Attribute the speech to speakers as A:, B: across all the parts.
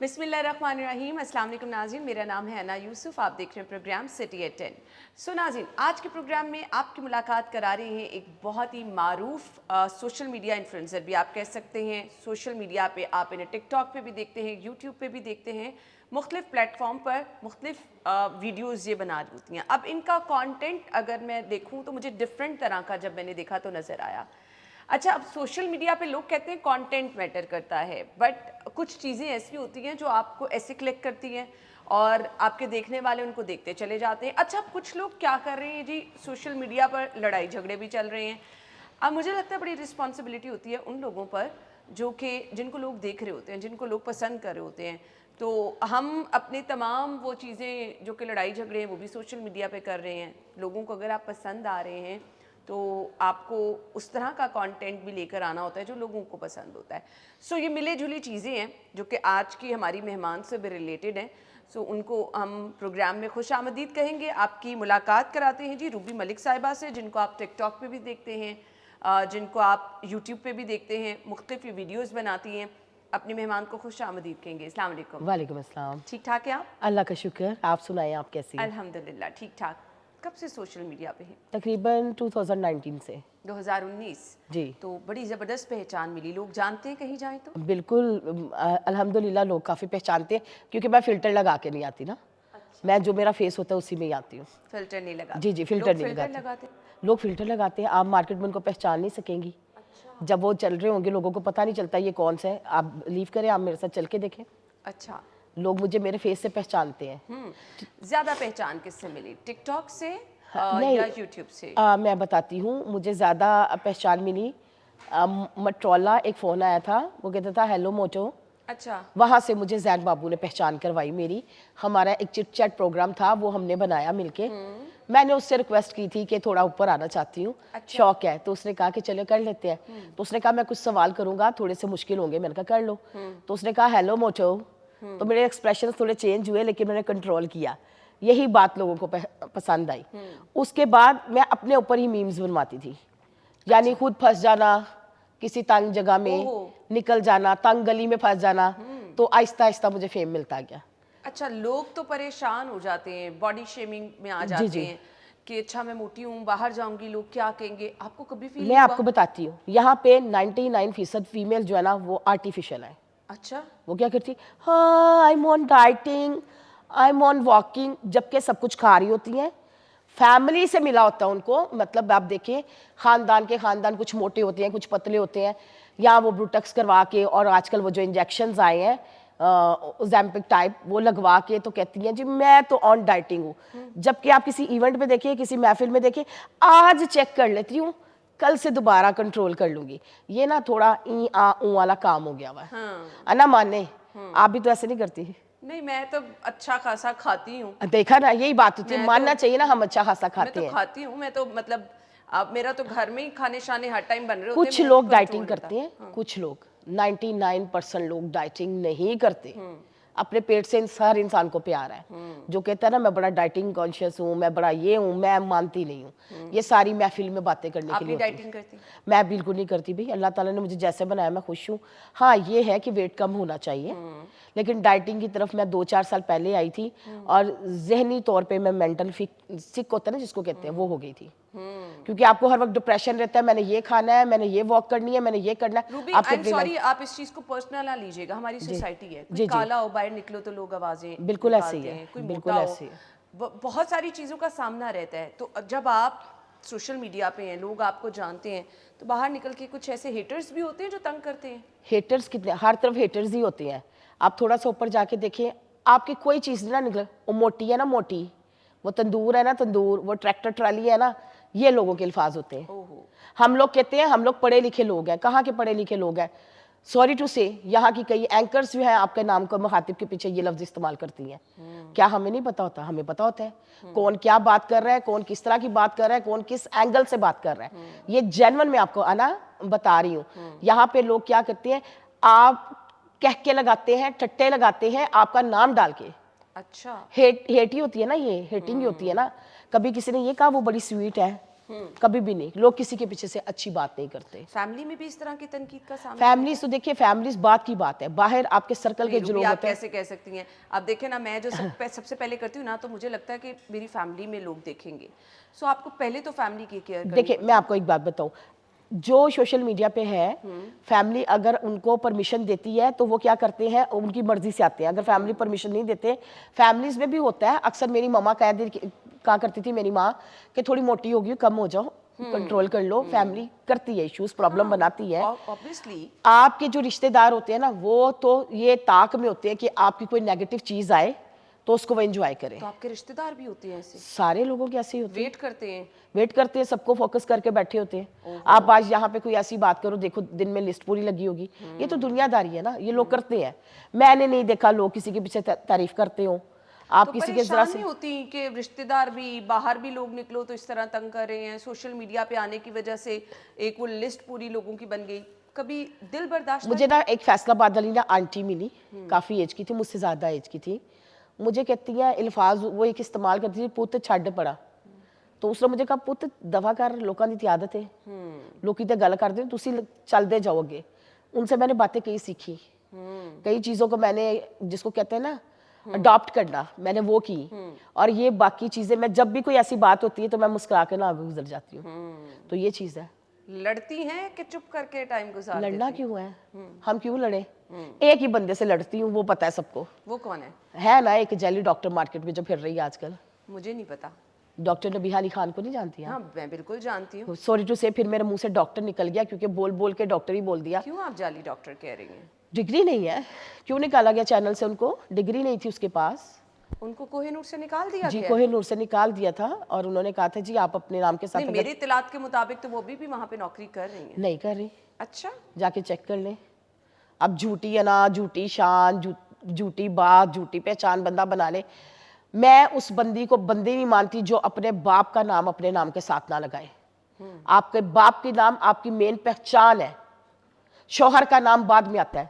A: बिस्मिल्लाहिर्रहमानिर्रहीम। अस्सलाम वालेकुम नाज़रीन, मेरा नाम है अना यूसुफ। आप देख रहे हैं प्रोग्राम सिटी एट 10। सो नाज़रीन, आज के प्रोग्राम में आपकी मुलाकात करा रहे हैं एक बहुत ही मारूफ सोशल मीडिया इन्फ्लुएंसर भी आप कह सकते हैं। सोशल मीडिया पे आप इन्हें टिकटॉक पे भी देखते हैं, यूट्यूब पे भी देखते हैं, मुख्तलिफ प्लेटफॉर्म पर मुख्तलिफ वीडियोज़ ये बना रही होती हैं। अब इनका कॉन्टेंट अगर मैं देखूँ तो मुझे डिफरेंट तरह का जब मैंने देखा तो नज़र आया। अच्छा, अब सोशल मीडिया पे लोग कहते हैं कंटेंट मैटर करता है, बट कुछ चीज़ें ऐसी होती हैं जो आपको ऐसे क्लिक करती हैं और आपके देखने वाले उनको देखते चले जाते हैं। अच्छा, अब कुछ लोग क्या कर रहे हैं जी, सोशल मीडिया पर लड़ाई झगड़े भी चल रहे हैं। अब मुझे लगता है बड़ी रिस्पॉन्सिबिलिटी होती है उन लोगों पर जो कि जिनको लोग देख रहे होते हैं, जिनको लोग पसंद कर रहे होते हैं। तो हम अपने तमाम वो चीज़ें जो कि लड़ाई झगड़े हैं वो भी सोशल मीडिया पे कर रहे हैं। लोगों को अगर आप पसंद आ रहे हैं तो आपको उस तरह का कंटेंट भी लेकर आना होता है जो लोगों को पसंद होता है। सो ये मिले जुली चीज़ें हैं जो कि आज की हमारी मेहमान से भी रिलेटेड हैं। सो उनको हम प्रोग्राम में खुश आमदीद कहेंगे। आपकी मुलाकात कराते हैं जी रूबी मलिक साहिबा से, जिनको आप टिकटॉक पे भी देखते हैं, जिनको आप यूट्यूब पे भी देखते हैं, मुख्तलिफ वीडियोज़ बनाती हैं। अपने मेहमान को खुश आमदीद कहेंगे। अस्सलाम वालेकुम।
B: वालेकुम अस्सलाम।
A: ठीक ठाक है आप?
B: अल्लाह का शुक्र, आप सुनाएं, आप कैसी हैं?
A: अल्हम्दुलिल्लाह ठीक ठाक। कब से सोशल मीडिया पे हैं?
B: तकरीबन 2019 से।
A: 2019।
B: जी
A: तो बड़ी ज़बरदस्त पहचान मिली, लोग जानते हैं कहीं जाएं तो?
B: बिल्कुल। अल्हम्दुलिल्लाह लोग काफ़ी पहचानते हैं क्योंकि मैं फ़िल्टर लगा के नहीं आती ना।
A: अच्छा।
B: मैं जो मेरा फेस होता है उसी में ही आती हूँ।
A: फिल्टर नहीं लगाते?
B: जी जी, फ़िल्टर
A: लोग
B: नहीं
A: फिल्टर
B: लगाते।
A: लगाते?
B: लोग फ़िल्टर लगाते हैं, आप मार्केट में उनको पहचान नहीं सकेंगी।
A: अच्छा।
B: जब वो चल रहे होंगे लोगों को पता नहीं चलता ये कौन सा है। आप बिलीव करें, आप मेरे साथ चल के देखें,
A: अच्छा।
B: लोग मुझे मेरे फेस से पहचानते हैं।
A: ज़्यादा पहचान किससे मिली, टिकटॉक से
B: नहीं,
A: या यूट्यूब से?
B: मैं बताती हूँ, मुझे ज़्यादा पहचान मिली। मटरोला एक फ़ोन आया था, वो कहता था हेलो मोटो।
A: अच्छा।
B: वहाँ से मुझे जैन बाबू ने पहचान करवाई मेरी। हमारा एक चिट चैट प्रोग्राम था, वो हमने बनाया मिलके। मैंने उससे रिक्वेस्ट की थी कि थोड़ा ऊपर आना चाहती हूँ,
A: अच्छा।
B: शौक है। तो उसने कहा कि चलो कर लेते हैं। तो उसने कहा मैं कुछ सवाल करूँगा, थोड़े से मुश्किल होंगे। मैंने कहा कर लो। तो उसने कहा हेलो मोटो। तो मेरे एक्सप्रेशन थोड़े चेंज हुए, लेकिन मैंने कंट्रोल किया। यही बात लोगों को पसंद आई। उसके बाद मैं अपने ऊपर ही मीम्स बनवाती थी, यानी खुद फंस जाना किसी तंग जगह में,
A: ओहो।
B: निकल जाना, तंग गली में फंस जाना। तो आहिस्ता आहिस्ता मुझे फेम मिलता गया।
A: अच्छा, लोग तो परेशान हो जाते हैं, बॉडी शेमिंग में आ
B: जी
A: जाते
B: जी,
A: हैं कि अच्छा मैं मोटी हूँ, बाहर जाऊंगी लोग क्या कहेंगे। आपको कभी फील
B: मैं
A: नहीं हुआ?
B: आपको बताती हूँ, यहाँ पे 99% फीमेल जो है ना वो आर्टिफिशियल है।
A: अच्छा।
B: वो क्या करती, हाँ I am on dieting, I am on walking, जबकि सब कुछ खा रही होती हैं। फैमिली से मिला होता है उनको, मतलब आप देखें खानदान के खानदान कुछ मोटे होते हैं, कुछ पतले होते हैं, या वो ब्रूटक्स करवा के, और आजकल वो जो इंजेक्शंस आए हैं ओज़ेम्पिक टाइप, वो लगवा के तो कहती हैं जी मैं तो ऑन डाइटिंग हूँ। जबकि आप किसी इवेंट में देखिए, किसी महफिल में देखिए, आज चेक कर लेती हूँ, कल से दोबारा कंट्रोल कर लूंगी। ये ना थोड़ा ई आ ऊ वाला काम हो गया हुआ है।
A: हाँ।
B: अना माने, आप भी तो ऐसे नहीं करती?
A: नहीं, मैं तो अच्छा खासा खाती हूँ।
B: देखा ना, यही बात होती है,
A: मैं
B: मानना
A: तो
B: चाहिए ना हम अच्छा खासा
A: मैं तो
B: खाते हैं।
A: खाती हूँ, मैं तो मतलब अब मेरा तो घर में ही खाने शाने हर टाइम बन रहे होते हैं,
B: कुछ
A: मेरा तो
B: लोग डाइटिंग
A: कंट्रोल रहता
B: करते हैं,
A: है।
B: कुछ लोग, 99% लोग डाइटिंग नहीं करते। अपने पेट से हर इंसान को प्यार है। जो कहता है ना मैं बड़ा डाइटिंग कॉन्शियस हूँ, मैं बड़ा ये हूँ, मैं मानती नहीं हूँ। ये सारी महफिल में बातें करने
A: आप
B: के लिए
A: नहीं
B: होती है।
A: डाइटिंग करती?
B: मैं बिल्कुल नहीं करती भाई, अल्लाह ताला ने मुझे जैसे बनाया मैं खुश हूँ। हाँ ये है कि वेट कम होना चाहिए, लेकिन डाइटिंग की तरफ मैं 2-4 साल पहले आई थी, और जहनी तौर पे मैं मेंटल सिक होता है ना जिसको कहते हैं, वो हो गई थी। क्योंकि आपको हर वक्त डिप्रेशन रहता है, मैंने ये खाना है, मैंने ये वॉक करनी है, मैंने ये करना है।
A: रूबी,
B: आपकी
A: आई एम
B: अपनी
A: सॉरी,
B: लाइफ।
A: आप इस चीज़ को पर्सनल ना लीजिएगा, हमारी
B: जी
A: सोसाइटी है। कोई
B: जी जी,
A: काला हो, बाहर निकलो तो लोग आवाज़ें
B: बिल्कुल ऐसे ही
A: निकालते
B: है,
A: हैं, कोई
B: बिल्कुल
A: मोटा हो,
B: ऐसे ही है।
A: बहुत सारी चीज़ों का सामना रहता है। तो जब आप सोशल मीडिया पे हैं, लोग आपको जानते हैं, तो बाहर निकल के कुछ ऐसे हेटर्स भी होते हैं जो तंग करते हैं?
B: हेटर्स कितने, हर तरफ हेटर्स ही होते हैं। आप थोड़ा सा ऊपर जाके देखिए, आपकी कोई चीज़ ना निकले, वो मोटी है ना मोटी, वो तंदूर है ना तंदूर, वो ट्रैक्टर ट्राली है ना, ये लोगों के अल्फाज होते हैं।
A: ओहो।
B: हम लोग कहते हैं हम लोग पढ़े लिखे लोग हैं, कहाँ के पढ़े लिखे लोग हैं? सॉरी टू से, यहाँ की कई एंकर्स जो हैं आपके नाम को मुखातिब के पीछे ये लफ्ज़ इस्तेमाल करती हैं। क्या हमें नहीं पता होता? हमें पता होता है कौन क्या बात कर रहा है, कौन किस तरह की बात कर रहा है, कौन किस एंगल से बात कर रहा है। ये जेन्युइन मैं आपको आना बता रही हूँ। यहाँ पे लोग क्या करते हैं, आप कह के लगाते हैं, टट्टे लगाते हैं आपका नाम डाल के।
A: अच्छा।
B: हेट ही होती है ना, ये हेटिंग ही होती है ना। कभी किसी ने ये कहा वो बड़ी स्वीट है, कभी भी नहीं, लोग किसी के पीछे से अच्छी बात नहीं करते।
A: फैमिली में भी इस तरह की तनकीद का सामना?
B: फैमिलीज तो देखिए, फैमिलीज बात की बात है, बाहर आपके सर्कल के जो
A: रूबी,
B: लोग
A: आप
B: होते हैं।
A: कैसे कह सकती हैं? अब देखें ना, मैं जो सबसे पहले करती हूँ ना, तो मुझे लगता है कि मेरी फैमिली में लोग देखेंगे, सो आपको पहले तो फैमिली की केयर करनी
B: देखिए मैं आपको एक बात बताऊं, जो सोशल मीडिया पे है, फैमिली अगर उनको परमिशन देती है तो वो क्या करते हैं, उनकी मर्जी से आते हैं। अगर फैमिली परमिशन नहीं देते, फैमिलीज में भी होता है अक्सर। मेरी मम्मा कहा करती थी, मेरी माँ, कि थोड़ी मोटी होगी, कम हो जाओ, कंट्रोल कर लो। फैमिली करती है इश्यूज, प्रॉब्लम बनाती है।
A: ऑब्वियसली।
B: आपके जो रिश्तेदार होते हैं ना, वो तो ये ताक में होते हैं कि आपकी कोई नेगेटिव चीज आए तो उसको वो एंजॉय करें।
A: तो आपके रिश्तेदार भी होते हैं ऐसे?
B: सारे लोगों के ऐसे ही होते हैं,
A: वेट करते हैं?
B: वेट करते हैं, सबको फोकस करके बैठे होते हैं। आप आज यहाँ पे कोई ऐसी बात करो, देखो दिन में लिस्ट पूरी लगी होगी। ये तो दुनियादारी है ना, ये लोग करते हैं। मैंने नहीं देखा लोग किसी के पीछे तारीफ करते हो। आप
A: तो
B: किसी के जरा
A: परेशान
B: से
A: नहीं होती कि रिश्तेदार भी, बाहर भी लोग निकलो तो इस तरह तंग कर रहे हैं, सोशल मीडिया पे आने की वजह से एक वो लिस्ट पूरी लोगों की बन गई, कभी दिल बर्दाश्त?
B: मुझे ना एक फैसलाबाद वाली ना आंटी मिली, काफी एज की थी, मुझसे ज्यादा एज की थी। मुझे कहती है अल्फाज वो एक इस्तेमाल करती थी, पुत छड़ पड़ा। तो उसने मुझे कहा, पुत दफा कर, लोगों की आदत है, लोग तो गल करते, तुसी चलते जाओगे। उनसे मैंने बातें कई सीखी, कई चीज़ों को मैंने, जिसको कहते हैं ना अडॉप्ट करना, मैंने वो की। और ये बाकी चीज़ें, मैं जब भी कोई ऐसी बात होती है तो मैं मुस्कुरा के ना आगे गुजर जाती हूँ। तो ये चीज़ है।
A: लड़ती हैं कि चुप करके टाइम गुजार
B: लड़ना
A: देती हैं?
B: क्यों है, हम क्यों लड़े? एक ही बंदे से लड़ती हूँ, वो पता है सबको।
A: वो कौन
B: है ना एक जेली डॉक्टर मार्केट में जो फिर रही है आजकल,
A: मुझे नहीं पता।
B: डॉक्टर नबीहा अली खान को नहीं जानती हैं?
A: हाँ, मैं बिल्कुल जानती हूँ।
B: सॉरी टू से, फिर मेरे मुंह से डॉक्टर निकल गया क्योंकि बोल बोल के डॉक्टर ही बोल दिया।
A: क्यों आप जाली डॉक्टर कह रही हैं?
B: डिग्री नहीं है, क्यों निकाला गया चैनल से? उनको डिग्री नहीं थी उसके पास।
A: उनको कोहिनूर से निकाल दिया
B: जी,
A: गया?
B: कोहिनूर से निकाल दिया था और उन्होंने कहा था जी आप अपने नाम के साथ
A: नहीं, मेरे इत्तलात के मुताबिक तो वो भी वहाँ पे नौकरी कर रही हैं।
B: नहीं कर रही।
A: अच्छा।
B: जाके चेक कर लें। अब झूठी अना, झूठी शान, झूठी बात, झूठी पहचान बंदा बना ले। मैं उस बंदी को बंदी नहीं मानती जो अपने बाप का नाम अपने नाम के साथ ना लगाए। आपके बाप के नाम आपकी मेन पहचान है, शौहर का नाम बाद में आता है।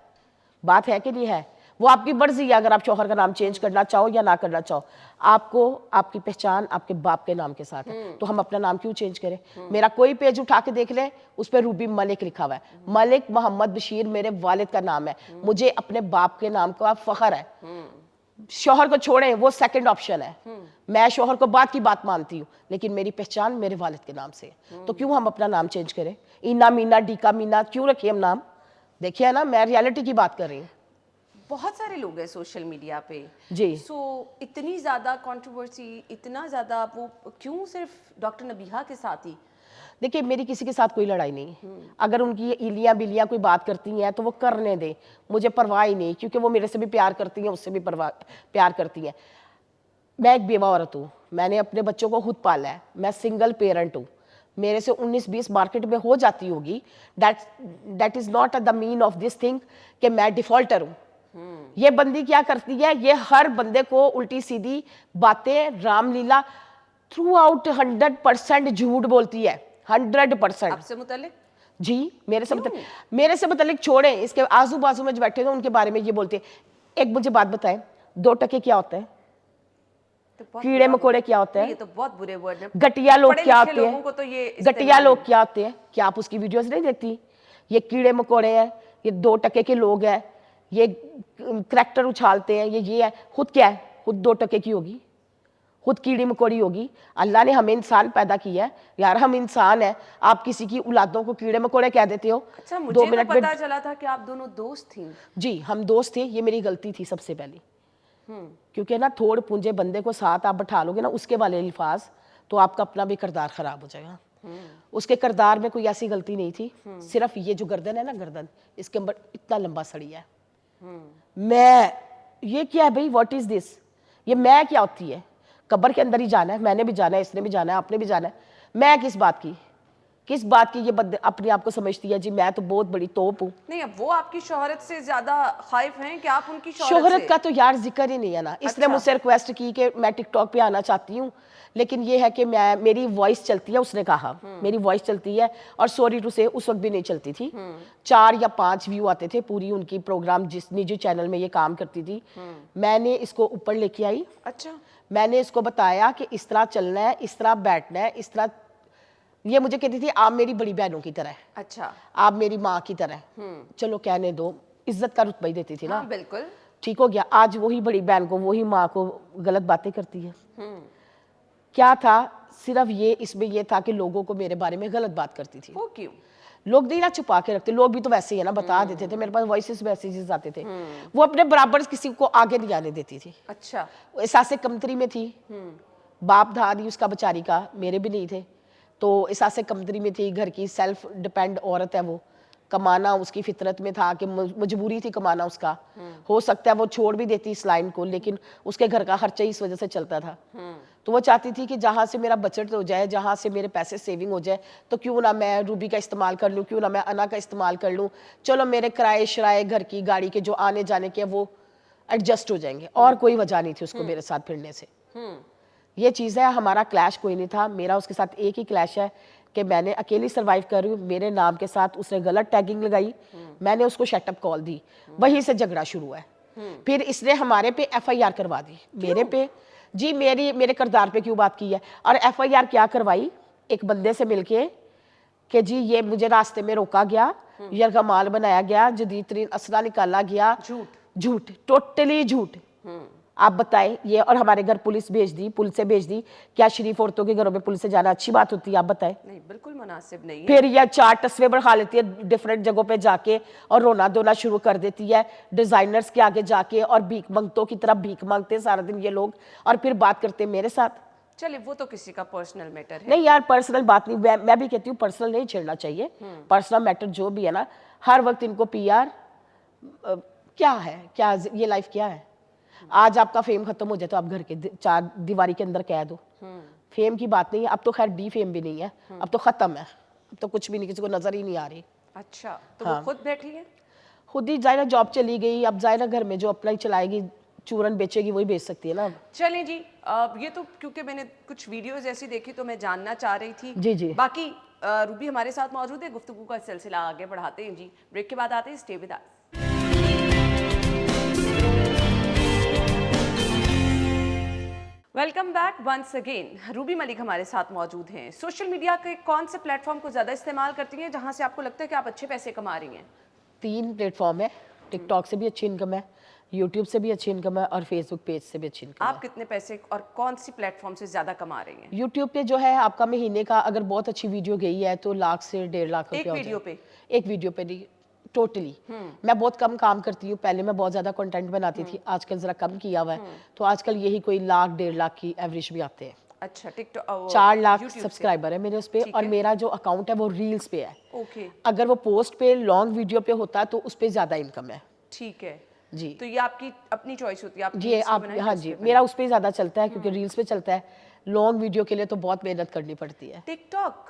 B: बात है कि नहीं है? वो आपकी मर्जी है, अगर आप शौहर का नाम चेंज करना चाहो या ना करना चाहो। आपको आपकी पहचान आपके बाप के नाम के साथ है, तो हम अपना नाम क्यों चेंज करें? मेरा कोई पेज उठा के देख ले, उस पर रूबी मलिक लिखा हुआ है। मलिक मोहम्मद बशीर मेरे वालिद का नाम है। मुझे अपने बाप के नाम का फख्र है। शौहर को छोड़ें, वो सेकंड ऑप्शन है। मैं शौहर को बात की बात मानती हूँ, लेकिन मेरी पहचान मेरे वालिद के नाम से है। तो क्यों हम अपना नाम चेंज करें? इना मीना, डीका मीना क्यों रखिए हम नाम? देखिए ना, मैं रियलिटी की बात कर रही हूँ।
A: बहुत सारे लोग हैं सोशल मीडिया पे
B: जी।
A: सो इतनी ज़्यादा कंट्रोवर्सी, इतना ज़्यादा वो क्यों सिर्फ डॉक्टर नबीहा के साथ ही?
B: देखिए मेरी किसी के साथ कोई लड़ाई नहीं है। अगर उनकी ये इलियाँ बिलियाँ कोई बात करती हैं तो वो करने दें, मुझे परवाह ही नहीं, क्योंकि वो मेरे से भी प्यार करती हैं, उससे भी प्यार करती हैं। मैं एक बेवा औरत हूँ, मैंने अपने बच्चों को खुद पाला है, मैं सिंगल पेरेंट हूँ। मेरे से 19-20 मार्केट में हो जाती होगी, that is not the mean of this thing कि मैं डिफॉल्टर हूँ। ये बंदी क्या करती है, ये हर बंदे को उल्टी सीधी बातें, रामलीला थ्रू आउट 100% झूठ बोलती है, 100%।
A: आपसे मुतल्लिक?
B: जी, मेरे से मतलब छोड़े, इसके आजू बाजू में जो बैठे थे उनके बारे में ये बोलते हैं। एक मुझे बात बताएं, 2 टके क्या होता है?
A: तो
B: कीड़े मकोड़े क्या होते हैं?
A: ये तो बहुत बुरे वर्ड है।
B: घटिया लोग
A: पढ़े
B: क्या
A: लिखे
B: होते
A: लोगों को तो ये
B: हैं? घटिया लोग क्या होते हैं? क्या आप उसकी वीडियोस नहीं देखती? ये कीड़े मकोड़े हैं, ये 2 टके के लोग हैं, ये करैक्टर उछालते हैं, ये है। खुद क्या है? खुद 2 टके की होगी, खुद कीड़ी मकोड़ी होगी। अल्लाह ने हमें इंसान पैदा किया है यार, हम इंसान हैं। आप किसी की औलादों को कीड़े मकोड़े कह देते हो।
A: अच्छा, मुझे तो पता चला था कि आप दोनों दोस्त थी।
B: जी, हम दोस्त थे। ये मेरी गलती थी सबसे पहली, क्योंकि ना थोड़ पूंजे बंदे को साथ आप बैठा लोगे ना उसके वाले अल्फाज, तो आपका अपना भी किरदार खराब हो जाएगा। उसके किरदार में कोई ऐसी गलती नहीं थी, सिर्फ ये जो गर्दन है ना, गर्दन इसके ऊपर इतना लंबा सड़िया है। मैं ये क्या है भाई, व्हाट इज दिस? ये मैं क्या होती है? कब्र के अंदर ही जाना है, मैंने भी जाना है, इसने भी जाना है, आपने भी जाना है। मैं किस बात की ये बंदे अपने आप को समझती है जी मैं तो बहुत बड़ी तोप हूँ।
A: नहीं, अब वो आपकी शोहरत से ज्यादा खाइफ हैं कि आप उनकी
B: शोहरत का तो यार जिक्र ही नहीं है ना। इसने मुझसे रिक्वेस्ट की कि मैं टिकटॉक पे आना चाहती हूँ, लेकिन ये है कि मेरी वॉइस चलती है। उसने कहा मेरी वॉइस चलती है, और सॉरी टू से उस वक्त भी नहीं चलती थी। 4 या 5 व्यू आते थे पूरी उनकी प्रोग्राम, जिस निजी चैनल में ये काम करती थी। मैंने इसको ऊपर लेके आई।
A: अच्छा।
B: मैंने इसको बताया कि इस तरह चलना है, इस तरह बैठना है, इस तरह ये मुझे कहती थी आप मेरी बड़ी बहनों की तरह है,
A: अच्छा।
B: आप मेरी माँ की तरह है। चलो कहने दो, इज्जत का रुतबा ही देती थी ना।
A: हाँ बिल्कुल।
B: ठीक हो गया, आज वही बड़ी बहन को, वही माँ को गलत बातें करती है। क्या था, सिर्फ ये इसमें ये था कि लोगों को मेरे बारे में गलत बात करती थी।
A: वो क्यों?
B: लोग नहीं ना छुपा के रखते, लोग भी तो वैसे ही है ना, बता देते थे। मेरे पास वॉइस मैसेजेस आते थे। वो अपने बराबर किसी को आगे नहीं आने देती थी।
A: अच्छा।
B: वो एहसास कमतरी में थी, बाप था नहीं उसका बेचारी का, मेरे भी नहीं थे, तो एहसास कमतरी में थी। घर की सेल्फ डिपेंड औरत है वो, कमाना उसकी फितरत में था कि मजबूरी थी कमाना उसका। हो सकता है वो छोड़ भी देती इस लाइन को, लेकिन उसके घर का खर्चा इस वजह से चलता था। तो वो चाहती थी कि जहाँ से मेरा बचत हो जाए, जहाँ से मेरे पैसे सेविंग हो जाए, तो क्यों ना मैं रूबी का इस्तेमाल कर लूँ, क्यों ना मैं अना का इस्तेमाल कर लूँ। चलो मेरे किराए शराए घर की गाड़ी के जो आने जाने के वो एडजस्ट हो जाएंगे, और कोई वजह नहीं थी उसको मेरे साथ फिरने से। ये चीज़ है, हमारा क्लैश कोई नहीं था। मेरा उसके साथ एक ही क्लैश है कि मैंने अकेली सर्वाइव कर रही हूँ, मेरे नाम के साथ उसने गलत टैगिंग लगाई, मैंने उसको शटअप कॉल दी, वहीं से झगड़ा शुरू है। फिर इसने हमारे पे एफआईआर करवा दी, मेरे पे जी, मेरे किरदार पे क्यों बात की है। और एफआईआर क्या करवाई, एक बंदे से मिलके कि जी ये मुझे रास्ते में रोका गया, यरगमाल बनाया गया, जदीद तरीन असला निकाला गया।
A: झूठ।
B: झूठ, टोटली झूठ। आप बताएं ये, और हमारे घर पुलिस भेज दी, पुलिस से भेज दी। क्या शरीफ औरतों के घरों में पुलिस से जाना अच्छी बात होती है? आप बताएं।
A: नहीं, बिल्कुल मुनासिब नहीं है।
B: फिर यह 4 तस्वीर बढ़ा लेती है डिफरेंट जगहों पे जाके, और रोना धोना शुरू कर देती है डिजाइनर्स के आगे जाके, और भीख मंगतों की तरह भीख मांगते हैं सारा दिन ये लोग, और फिर बात करते हैं मेरे साथ।
A: चलिए, वो तो किसी का पर्सनल मैटर है।
B: नहीं यार, पर्सनल बात नहीं, मैं भी कहती हूँ पर्सनल नहीं छेड़ना चाहिए। पर्सनल मैटर जो भी है ना, हर वक्त इनको पीआर क्या है, क्या ये लाइफ क्या है। आज आपका फेम खत्म हो जाए तो आप घर के 4 दीवारी के अंदर कह दो। फेम की बात नहीं है, अब तो खैर डी फेम भी नहीं है, अब तो खत्म है, अब तो कुछ भी नहीं, किसी को नजर ही नहीं आ रही।
A: अच्छा, तो वो खुद बैठी है?
B: खुद ही जायरा जॉब चली गई, अब जायरा घर में जो अपना ही चलाएगी, चूरन बेचेगी, वही बेच सकती है ना।
A: चलें जी, ये तो क्योंकि मैंने कुछ वीडियोस ऐसी देखी तो मैं जानना चाह रही थी।
B: जी जी।
A: बाकी रूबी हमारे साथ मौजूद है, गुफ्तगू का सिलसिला आगे बढ़ाते हैं जी। ब्रेक के बाद आते हैं, stay with us. Welcome back once again. Ruby Malik हमारे साथ मौजूद हैं। सोशल मीडिया के कौन से प्लेटफॉर्म को ज़्यादा इस्तेमाल करती हैं जहां से आपको लगता है कि आप अच्छे पैसे कमा रही हैं?
B: 3 प्लेटफॉर्म है, टिकटॉक से भी अच्छी इनकम है, यूट्यूब से भी अच्छी इनकम है, और फेसबुक पेज से भी अच्छी इनकम
A: आप कितने पैसे और कौन सी प्लेटफॉर्म से ज़्यादा कमा रही हैं?
B: यूट्यूब पे जो है आपका महीने का अगर बहुत अच्छी वीडियो गई है तो लाख से 1.5 लाख
A: एक
B: रुपया हो
A: वीडियो
B: जाए।
A: पे?
B: एक वीडियो पे नहीं, टोटली। मैं बहुत कम काम करती हूँ, पहले मैं बहुत ज़्यादा कंटेंट बनाती थी, आजकल ज़रा कम किया हुआ है, तो आजकल यही कोई लाख 1.5 लाख की एवरेज भी आते हैं।
A: अच्छा, टिकटॉक
B: 4 लाख
A: YouTube से?
B: सब्सक्राइबर है मेरे उस पे,
A: ठीक
B: और
A: है।
B: मेरा जो अकाउंट है वो रील्स पे है।
A: ओके,
B: अगर वो पोस्ट पे लॉन्ग वीडियो पे होता तो उस पे ज़्यादा इनकम है
A: ठीक है।
B: जी।
A: तो ये आपकी अपनी चॉइस होती है, आप
B: जी आप, हाँ जी, मेरा उस पे ज़्यादा चलता है क्योंकि रील्स पे चलता है। लॉन्ग वीडियो के लिए तो बहुत मेहनत करनी पड़ती है।
A: टिकटॉक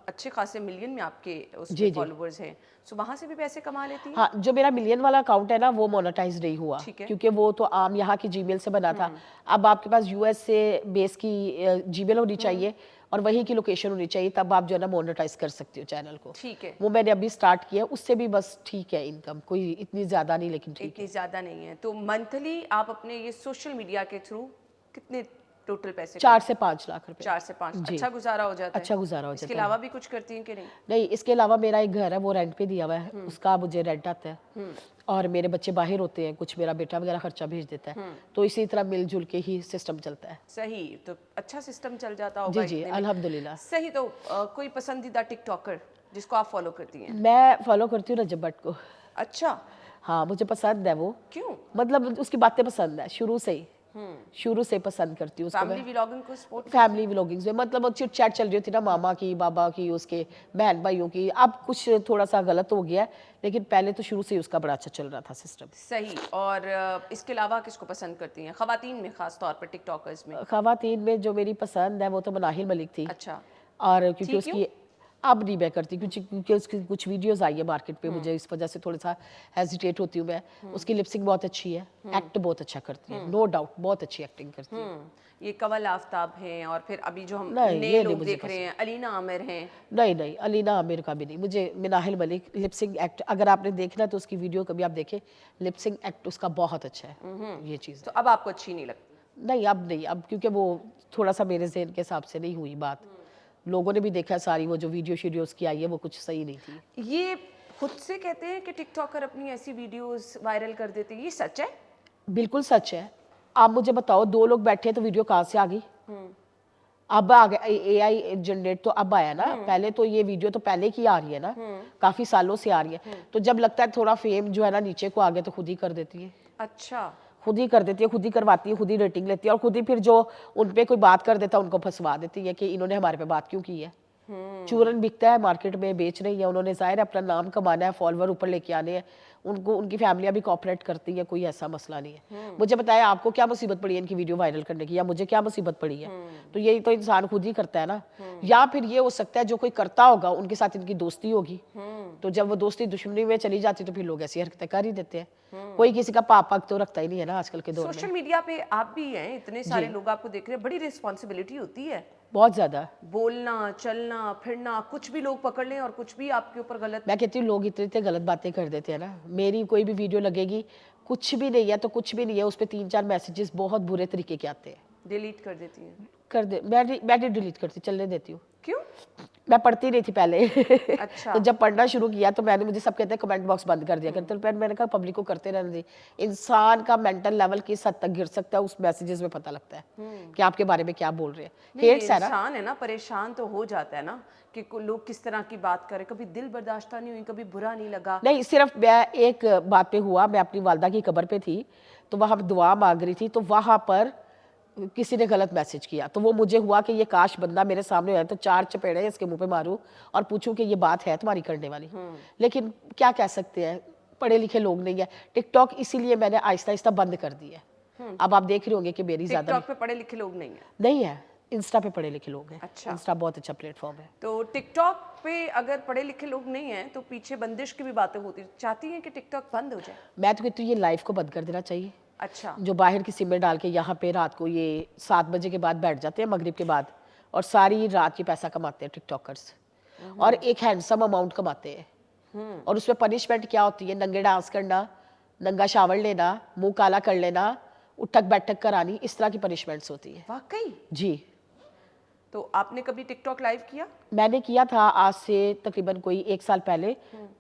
A: अच्छे खासे मिलियन में आपके
B: जी,
A: उसमें
B: जी।
A: फॉलोवर्स हैं, सो वहां से भी पैसे कमा लेती हैं?
B: हाँ, जो मेरा मिलियन वाला अकाउंट है ना वो मोनेटाइज नहीं हुआ,
A: ठीक है।
B: क्योंकि वो तो आम यहाँ की जीमेल से बना था। अब आपके पास यूएस से बेस की जीमेल होनी चाहिए और वहीं की लोकेशन होनी चाहिए, तब आप जो है ना मोनेटाइज कर सकते हो चैनल को।
A: ठीक है।
B: वो मैंने अभी स्टार्ट किया, उससे भी बस ठीक है इनकम, कोई इतनी ज़्यादा नहीं, लेकिन ठीक
A: इतनी
B: है।
A: ज़्यादा नहीं है। तो मंथली आप अपने ये सोशल मीडिया के थ्रू कितने टोटल पैसे
B: 4 से 5 लाख रुपए।
A: 4 से 5?
B: जी।
A: अच्छा गुजारा हो जाता है?
B: अच्छा गुजारा हो
A: इसके
B: जाता है।
A: अलावा भी कुछ करती हैं कि नहीं?
B: नहीं, इसके अलावा मेरा एक घर है वो रेंट पे दिया हुआ है, उसका मुझे रेंट आता है, और मेरे बच्चे बाहर होते हैं, कुछ मेरा बेटा वगैरह खर्चा भेज देता है, तो इसी तरह मिलजुल के ही सिस्टम चलता है।
A: सही, तो अच्छा सिस्टम चल जाता होगा
B: जी जी,
A: इतने में।
B: अल्हम्दुलिल्लाह।
A: सही। तो कोई पसंदीदा टिकटॉकर जिसको आप फॉलो करती हैं?
B: मैं फॉलो करती हूँ रजब भट्ट को।
A: अच्छा,
B: हाँ, मुझे पसंद है वो,
A: क्यों?
B: मतलब उसकी बातें पसंद है शुरू से ही, शुरू से पसंद करती हूँ उसको
A: फैमिली
B: मैं।
A: व्लॉगिंग को सपोर्ट?
B: फैमिली व्लॉगिंग्स में मतलब वो चिट चैट चल रही होती ना, मामा की, बाबा की, उसके बहन भाइयों की। अब कुछ थोड़ा सा गलत हो गया है, लेकिन पहले तो शुरू से ही उसका बड़ा अच्छा चल रहा था सिस्टम।
A: सही। और इसके अलावा किसको पसंद करती हैं खवातीन में, खास तौर पर टिकटॉकर्स में?
B: खवातीन में जो मेरी पसंद है वो तो मनाहिल मलिक थी,
A: अच्छा,
B: और क्योंकि
A: ठीक क्यों?
B: उसकी अब नहीं मैं करती, क्योंकि उसकी कुछ वीडियोस आई है मार्केट पे, मुझे इस वजह से थोड़ा सा हेजिटेट होती हूँ मैं। उसकी लिपसिंग बहुत अच्छी है, एक्ट बहुत अच्छा करती है, नो डाउट बहुत अच्छी एक्टिंग करती है।
A: ये कवल आफ्ताब हैं, और फिर अभी जो हम
B: नहीं,
A: नए
B: ये
A: लोग
B: नहीं मुझे
A: देख रहे हैं, अलीना आमिर हैं।
B: नहीं नहीं, अलीना आमिर का भी नहीं, मुझे मिनाहिल मलिक लिपसिंग एक्ट, अगर आपने देखना तो उसकी वीडियो कभी आप देखें, लिपसिंग एक्ट उसका बहुत अच्छा है, ये चीज़
A: तो अब आपको अच्छी नहीं लगती?
B: नहीं, अब नहीं, अब क्योंकि वो थोड़ा सा मेरे ज़हन के हिसाब से नहीं हुई बात, लोगों ने भी देखा सारी वो जो वीडियो शीडियोस की आई है वो कुछ सही नहीं थी।
A: ये खुद से कहते हैं कि टिकटॉकर अपनी ऐसी वीडियोस वायरल कर देते हैं, ये सच है?
B: बिल्कुल सच है। आप मुझे बताओ, 2 लोग बैठे हैं तो वीडियो कहाँ से आ गई? अब आ गया एआई जनरेट, तो अब आया ना। पहले तो ये वीडियो तो पहले की आ रही है ना, काफी सालों से आ रही है। तो जब लगता है थोड़ा फेम जो है ना नीचे को आ गया तो खुद ही कर देती है,
A: अच्छा।
B: खुद ही कर देती है, खुद ही करवाती है, खुद ही रेटिंग लेती है, और खुद ही फिर जो उन पे कोई बात कर देता है उनको फंसवा देती है कि इन्होंने हमारे पे बात क्यों की है। चूरन बिकता है मार्केट में, बेच रही है उन्होंने, जाहिर है अपना नाम कमाना है, फॉलोवर ऊपर लेके आने हैं उनको। उनकी फैमिलियां भी कॉपरेट करती है, कोई ऐसा मसला नहीं है। मुझे बताया आपको क्या मुसीबत पड़ी है इनकी वीडियो वायरल करने की, या मुझे क्या मुसीबत पड़ी है? तो यही तो इंसान खुद ही करता है ना। या फिर ये हो सकता है जो कोई करता होगा उनके साथ इनकी दोस्ती होगी, तो जब वो दोस्ती दुश्मनी में चली जाती तो फिर लोग ऐसी हरकतें कर ही देते हैं। कोई किसी का पाप पक तो रखता ही नहीं है ना आजकल के दौर में।
A: सोशल मीडिया पे आप भी हैं, इतने सारे लोग आपको देख रहे हैं, बड़ी रिस्पॉन्सिबिलिटी होती है।
B: बहुत ज्यादा।
A: बोलना, चलना फिरना, कुछ भी लोग पकड़ लें और कुछ भी आपके ऊपर गलत।
B: मैं कहती हूँ लोग इतने इतने गलत बातें कर देते हैं ना। मेरी कोई भी वीडियो लगेगी, कुछ भी नहीं है तो कुछ भी नहीं है, उस पर 3-4 मैसेजेस बहुत बुरे तरीके के आते हैं,
A: डिलीट कर देती हैं?
B: कर दे। मैं नहीं डिलीट करती, चलने देती हूँ।
A: क्यों?
B: मैं पढ़ती नहीं थी पहले
A: अच्छा।
B: तो जब पढ़ना शुरू किया तो मुझे सब कहते हैं कमेंट बॉक्स बंद कर दिया करते, तो फिर मैंने कहा पब्लिक को करते रहने दी। इंसान का मेंटल लेवल किस हद तक गिर सकता है उस मैसेजेस में पता लगता है कि आपके बारे में क्या बोल रहे हैं।
A: नहीं,
B: हेट्स है ना।
A: इंसान है ना, परेशान तो हो जाता है ना कि लोग किस तरह की बात करें। कभी दिल बर्दाश्त नहीं हुई, कभी बुरा नहीं लगा?
B: नहीं, सिर्फ मैं एक बात पे हुआ, मैं अपनी वालदा की कब्र पे थी तो वहाँ दुआ मांग रही थी, तो वहाँ पर किसी ने गलत मैसेज किया, तो वो मुझे हुआ कि ये काश बंदा मेरे सामने है तो 4 चपेड़े इसके मुंह पे मारूं और पूछूं कि ये बात है तुम्हारी करने वाली। लेकिन क्या कह सकते हैं, पढ़े लिखे लोग नहीं है। टिकटॉक इसीलिए मैंने आहिस्ता आहिस्ता बंद कर दिया है। अब आप देख रहे होंगे कि मेरी ज्यादा
A: टिकटॉक पे पढ़े लिखे लोग नहीं है?
B: नहीं है, इंस्टा पे पढ़े लिखे लोग हैं।
A: अच्छा।
B: इंस्टा बहुत अच्छा प्लेटफॉर्म है।
A: तो टिकटॉक पे अगर पढ़े लिखे लोग नहीं हैं तो पीछे बंदिश की भी बातें होती, चाहती हैं कि टिकटॉक बंद हो जाए?
B: मैं तो कहती हूँ ये लाइफ को बंद कर देना चाहिए।
A: अच्छा।
B: जो बाहर की सिम में डाल के यहाँ पे रात को ये 7 बजे के बाद बैठ जाते हैं, मगरिब के बाद, और सारी रात ये पैसा कमाते हैं टिकटॉकर्स, और एक हैंडसम अमाउंट कमाते हैं। और उसमें पनिशमेंट क्या होती है? नंगे डांस करना, नंगा शावर लेना, मुंह काला कर लेना, उठक बैठक करानी, इस तरह की पनिशमेंट्स होती है।
A: वाकई?
B: जी।
A: तो आपने कभी टिकटॉक लाइव किया?
B: मैंने किया था आज से तकरीबन कोई 1 साल पहले,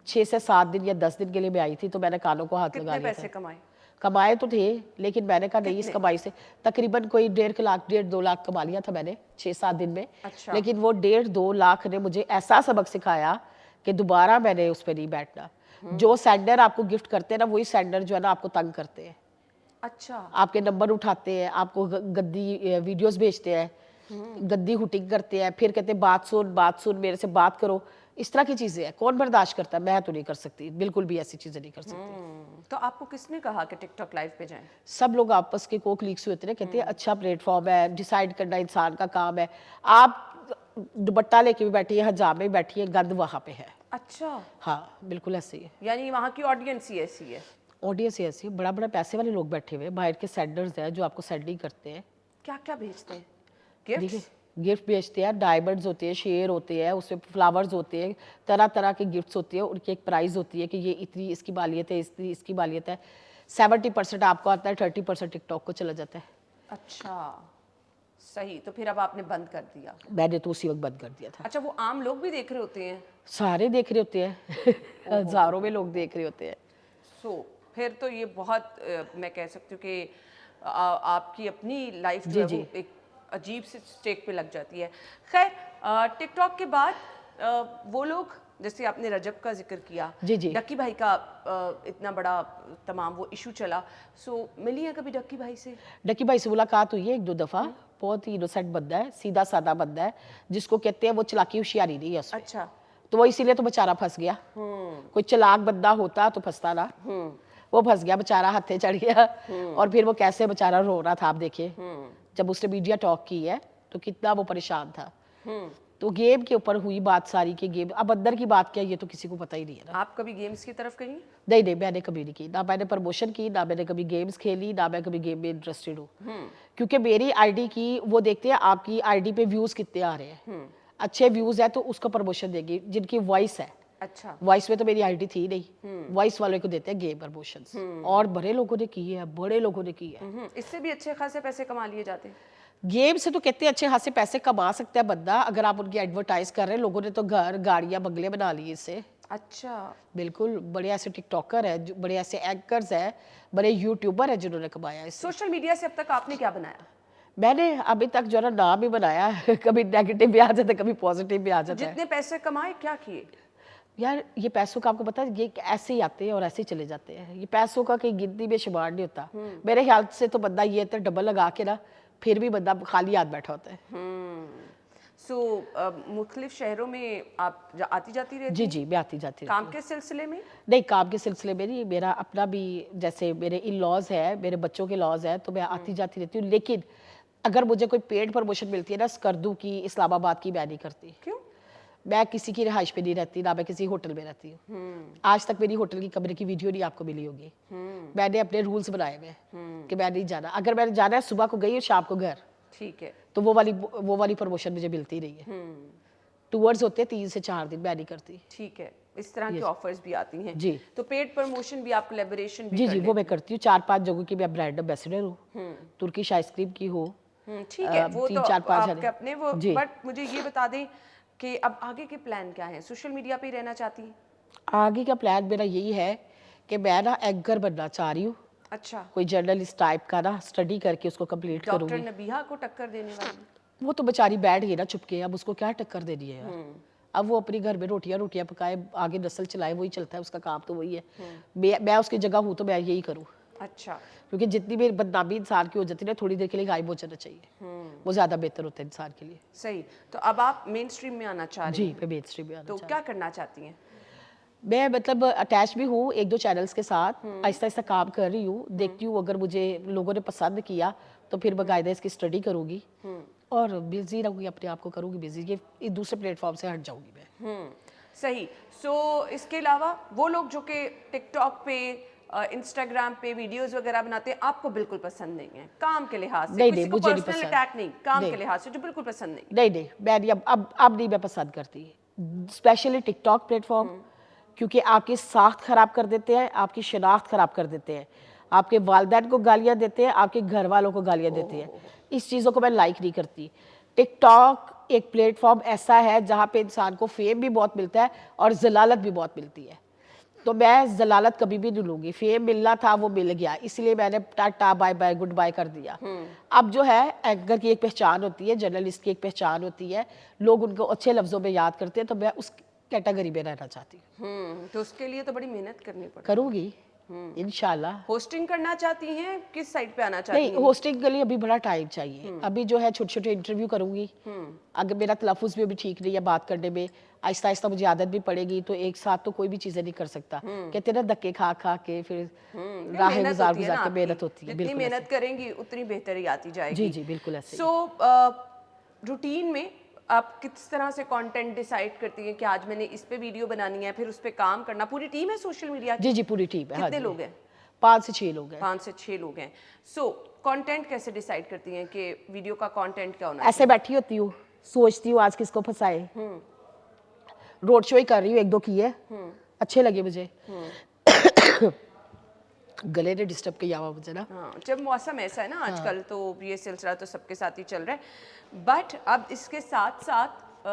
B: 6 से 7 दिन या 10 दिन के लिए मैं आई थी, तो मैंने कानों को हाथ लगा
A: कितने
B: लिया
A: पैसे
B: था।
A: कमाए?
B: कमाए तो थे, लेकिन मैंने कहा नहीं, इस कमाई से तकरीबन कोई 1.5 लाख 1.5-2 लाख कमा लिया था मैंने 6-7 दिन में।
A: अच्छा।
B: लेकिन वो 1.5-2 लाख ने मुझे ऐसा सबक सिखाया कि दोबारा मैंने उस पर नहीं बैठना। जो सेंडर आपको गिफ्ट करते हैं ना, वही सेंडर जो है ना आपको तंग करते हैं।
A: अच्छा।
B: आपके नंबर उठाते हैं, आपको गद्दी वीडियोस भेजते हैं, गद्दी हुटिंग करते हैं, फिर कहते हैं बात सुन मेरे से बात करो। इस तरह की चीजें हैं, कौन बर्दाश्त करता है? मैं तो नहीं कर सकती, बिल्कुल भी ऐसी चीजें नहीं कर सकती।
A: तो आपको किसने कहा कि टिकटॉक लाइव पे जाएं?
B: सब लोग आपस के को क्लिक्स होते हैं, कहते हैं अच्छा प्लेटफॉर्म है, डिसाइड करना इंसान का काम है। आप दुपट्टा लेके भी बैठी है, हिजाब में बैठी है, गंद वहाँ पे है।
A: अच्छा।
B: हाँ बिल्कुल ऐसे ही है।
A: यानी वहाँ की ऑडियंस ही ऐसी है?
B: ऑडियंस ही ऐसी है, बड़ा बड़ा पैसे वाले लोग बैठे हुए हैं, बाहर के सेंडर्स हैं जो आपको सेंडिंग करते हैं।
A: क्या क्या भेजते हैं?
B: देखिए,
A: गिफ्ट्स?
B: गिफ्ट बेचते हैं, डायमंड्स होते हैं, शेयर होते हैं, उसमें फ्लावर्स होते हैं, तरह तरह के गिफ्ट्स होते हैं। उनकी एक प्राइस होती है कि ये इतनी इसकी मालियत है, इतनी इसकी मालियत है। 70% आपको आता है, 30% टिकटॉक को चला जाता है।
A: अच्छा, सही। तो फिर अब आपने बंद कर दिया?
B: मैंने तो उसी वक्त बंद कर दिया था।
A: अच्छा, वो आम लोग भी देख रहे होते हैं?
B: सारे देख रहे होते हैं हजारों में लोग देख रहे होते हैं।
A: फिर तो ये बहुत मैं कह सकती हूँ कि आपकी अपनी लाइफ जो है वो एक अजीब से स्टेक पे लग जाती है। खैर, टिकटॉक के बाद वो लोग, जैसे आपने रजब का जिक्र किया,
B: जी जी।
A: डक्की भाई का इतना बड़ा तमाम वो इशू चला, मिली है कभी डक्की भाई से?
B: डक्की भाई से मुलाकात हुई है 1-2 दफा। बहुत ही इनोसेंट बंदा है, सीधा साधा बंदा है, जिसको कहते हैं वो चलाकी होशियारी नहीं है उसमें।
A: अच्छा।
B: तो वो इसीलिए तो बेचारा फंस गया। कोई चालाक बंदा होता तो फंसता ना। वो फंस गया बेचारा, हत्थे चढ़ गया। और फिर वो कैसे बेचारा रो रहा था, आप देखिए। जब उसने मीडिया टॉक की है तो कितना वो परेशान था। तो गेम के ऊपर हुई बात सारी कि गेम, अब अंदर की बात क्या है ये तो किसी को पता ही नहीं है ना।
A: आप कभी गेम्स की तरफ गई?
B: नहीं नहीं, मैंने कभी नहीं की, ना मैंने प्रमोशन की, ना मैंने कभी गेम्स खेली, ना मैं कभी गेम में इंटरेस्टेड हूँ। क्योंकि मेरी आईडी की वो देखते हैं आपकी आईडी पे व्यूज कितने आ रहे हैं। अच्छे व्यूज है तो उसको प्रमोशन देगी। जिनकी वॉइस है,
A: अच्छा,
B: वॉइस में तो मेरी आईडी थी नहीं, वॉइस वालों को देते हैं गेम प्रमोशंस। और बड़े लोगों ने की है, बड़े लोगों ने की है।
A: इससे भी अच्छे खासे पैसे कमा लिए जाते हैं?
B: गेम से तो कहते हैं अच्छे खासे पैसे कमा सकता है बंदा, अगर आप उनकी एडवर्टाइज कर रहे हैं। लोगों ने तो घर गाड़ियां बंगले बना लिए इससे।
A: अच्छा।
B: बिल्कुल, बड़े ऐसे टिकटॉकर है, बड़े ऐसे एंकर्स हैं, बड़े यूट्यूबर है जिन्होंने कमाया इससे।
A: सोशल मीडिया से अब तक आपने क्या बनाया?
B: मैंने अभी तक जो है ना नाम ही बनाया है। कभी नेगेटिव भी आ जाता है, कभी पॉजिटिव भी आ
A: तो
B: जाता है।
A: जितने पैसे कमाए क्या किए?
B: यार ये पैसों का आपको पता है, ये ऐसे ही आते हैं और ऐसे ही चले जाते हैं। ये पैसों का कहीं गिनती में शुमार नहीं होता। मेरे ख्याल से तो बंदा ये तो डबल लगा के ना, फिर भी बंदा खाली हाथ बैठा होता है।
A: सो मुख्तलिफ शहरों में आप आती जाती रहती
B: जी
A: हैं?
B: जी, मैं आती जाती रहती
A: काम
B: हूँ।
A: के सिलसिले में?
B: नहीं, काम के सिलसिले में नहीं, मेरा अपना भी, जैसे मेरे इन लॉज है, मेरे बच्चों के लॉज है, तो मैं आती जाती रहती हूँ। लेकिन अगर मुझे कोई पेड प्रमोशन मिलती है ना स्कर्दू की, इस्लामाबाद की, मैं नहीं करती।
A: क्यों?
B: मैं किसी की रिहाइश पे नहीं रहती, ना मैं किसी होटल में रहती हूँ। आज तक मेरी होटल की कमरे की वीडियो नहीं आपको मिली होगी। मैंने अपने रूल्स बनाए हुए हैं कि मैं नहीं जाना। अगर मैंने जाना है सुबह को गई और शाम को घर,
A: ठीक है।
B: तो वो वाली प्रमोशन मुझे मिलती नहीं है। टूर्स होते हैं 3 से 4 दिन, मैं नहीं करती।
A: ठीक है, इस तरह की ऑफर्स भी आती हैं।
B: जी।
A: तो पेड प्रमोशन भी, आप कोलैबोरेशन भी
B: जी
A: कर
B: जी, वो मैं करती हूँ। 4-5 जगहों की मैं ब्रांड एम्बेसडर हूँ। तुर्किश आइसक्रीम की हूँ।
A: ठीक है, वो तो
B: 3-4-5
A: आपके अपने वो।
B: जी।
A: बट मुझे ये बता दें कि अब आगे के प्लान क्या हैं? सोशल मीडिया पे ही रहना चाहती हैं?
B: आगे का प्लान मेरा यही है कि मैं ना एंकर बनना चाह रही हूँ।
A: अच्छा।
B: कोई जर्नलिस्ट टाइप का ना स्टडी करके उसको कंप्लीट
A: डॉक्टर
B: करूँगी।
A: नबीहा को टक्कर देने वाली?
B: वो तो बेचारी बैठ गई ना चुपके, अब उसको क्या टक्कर देनी है यार। अब वो अपनी घर में रोटियां पकाए, आगे नस्ल चलाए, वही चलता है, उसका काम तो वही है। मैं उसकी जगह हूँ तो मैं यही करूँ।
A: अच्छा।
B: क्योंकि जितनी भी बदनामी इंसान की हो जाती है ना, थोड़ी देर के लिए गायब हो जाना चाहिए। वो ज्यादा बेहतर होता है इंसान के लिए।
A: सही। तो अब आप मेन स्ट्रीम में आना चाह रही
B: जी,
A: हैं?
B: मैं मेन स्ट्रीम में आना
A: तो
B: चाह
A: क्या करना चाहती हैं?
B: मैं मतलब अटैच भी हूँ 1-2 चैनल्स के साथ, आहिस्ता आहिस्ता काम कर रही हूँ। देखती हूँ अगर मुझे लोगों ने पसंद किया तो फिर बाकायदा इसकी स्टडी करूँगी और बिजी रहूँगी, अपने आप को करूँगी बिजी। ये दूसरे प्लेटफॉर्म से हट जाऊँगी मैं।
A: सही। सो इसके अलावा वो लोग जो कि टिकटॉक पे, इंस्टाग्राम पे वीडियोस वगैरह बनाते हैं, आपको बिल्कुल पसंद नहीं है काम के लिहाज से?
B: नहीं
A: किसी
B: नहीं,
A: को
B: मुझे नहीं
A: पर्सनल
B: पसंद।
A: अटैक नहीं, काम के
B: नहीं
A: लिहाज से जो बिल्कुल पसंद नहीं?
B: नहीं नहीं, मैं नहीं, अब नहीं मैं पसंद करती, स्पेशली टिकटॉक प्लेटफॉर्म। क्योंकि आपकी साख खराब कर देते हैं, आपकी शनाख्त खराब कर देते हैं, आपके वालिदैन को गालियां देते हैं, आपके घर वालों को गालियां देते हैं। इस चीज़ों को मैं लाइक नहीं करती। टिकटॉक एक प्लेटफॉर्म ऐसा है जहाँ पे इंसान को फेम भी बहुत मिलता है और जलालत भी बहुत मिलती है। तो मैं जलालत कभी भी नहीं लूँगी। फेम मिलना था, वो मिल गया, इसलिए मैंने टाटा बाय बाय गुड बाय कर दिया। अब जो है, एंकर की एक पहचान होती है, जर्नलिस्ट की एक पहचान होती है, लोग उनको अच्छे लफ्ज़ों में याद करते हैं, तो मैं उस कैटेगरी में रहना चाहती हूँ।
A: तो उसके लिए तो बड़ी मेहनत करनी पड़ती
B: करूँगी इंशाल्लाह।
A: है। होस्टिंग करना चाहती हैं? किस साइड पे आना चाहती
B: नहीं,
A: हैं?
B: होस्टिंग के लिए अभी बड़ा टाइम चाहिए। अभी जो है छोटे छोटे इंटरव्यू करूँगी। अगर मेरा तलफ़ुज़ भी अभी ठीक नहीं है बात करने में, आहिस्ता आहिस्ता मुझे आदत भी पड़ेगी, तो एक साथ तो कोई भी चीज़ें नहीं कर सकता। कहते हैं ना, धक्के खा खा के फिर
A: नहीं,
B: राहें
A: मेहनत
B: गुजार
A: होती है ना
B: गुजार के
A: आपकी।
B: मेहनत होती है।
A: जितनी
B: बिल्कुल
A: मेहनत
B: ऐसे।
A: करेंगी उतनी बेहतरी आती जाएगी।
B: जी जी, बिल्कुल ऐसे ही।
A: सो रूटीन में आप किस तरह से कंटेंट डिसाइड करती हैं कि आज मैंने इस पे वीडियो बनानी है, फिर उस पे काम करना? पूरी टीम है सोशल मीडिया की?
B: जी जी, पूरी टीम है। हाँ
A: कितने
B: जी,
A: लोग हैं?
B: 5 से 6 लोग हैं।
A: 5 से 6 लोग हैं। सो कंटेंट कैसे डिसाइड करती हैं कि वीडियो का कंटेंट क्या होना
B: ऐसे बैठी होती हूँ, सोचती हूँ आज किसको फंसाए। रोड शो ही कर रही हूँ, 1-2 किए, अच्छे लगे मुझे। गले ने डिस्टर्ब किया हुआ मुझे ना।
A: हाँ, जब मौसम ऐसा है ना आजकल, तो ये सिलसिला तो सबके साथ ही चल रहा है। बट अब इसके साथ साथ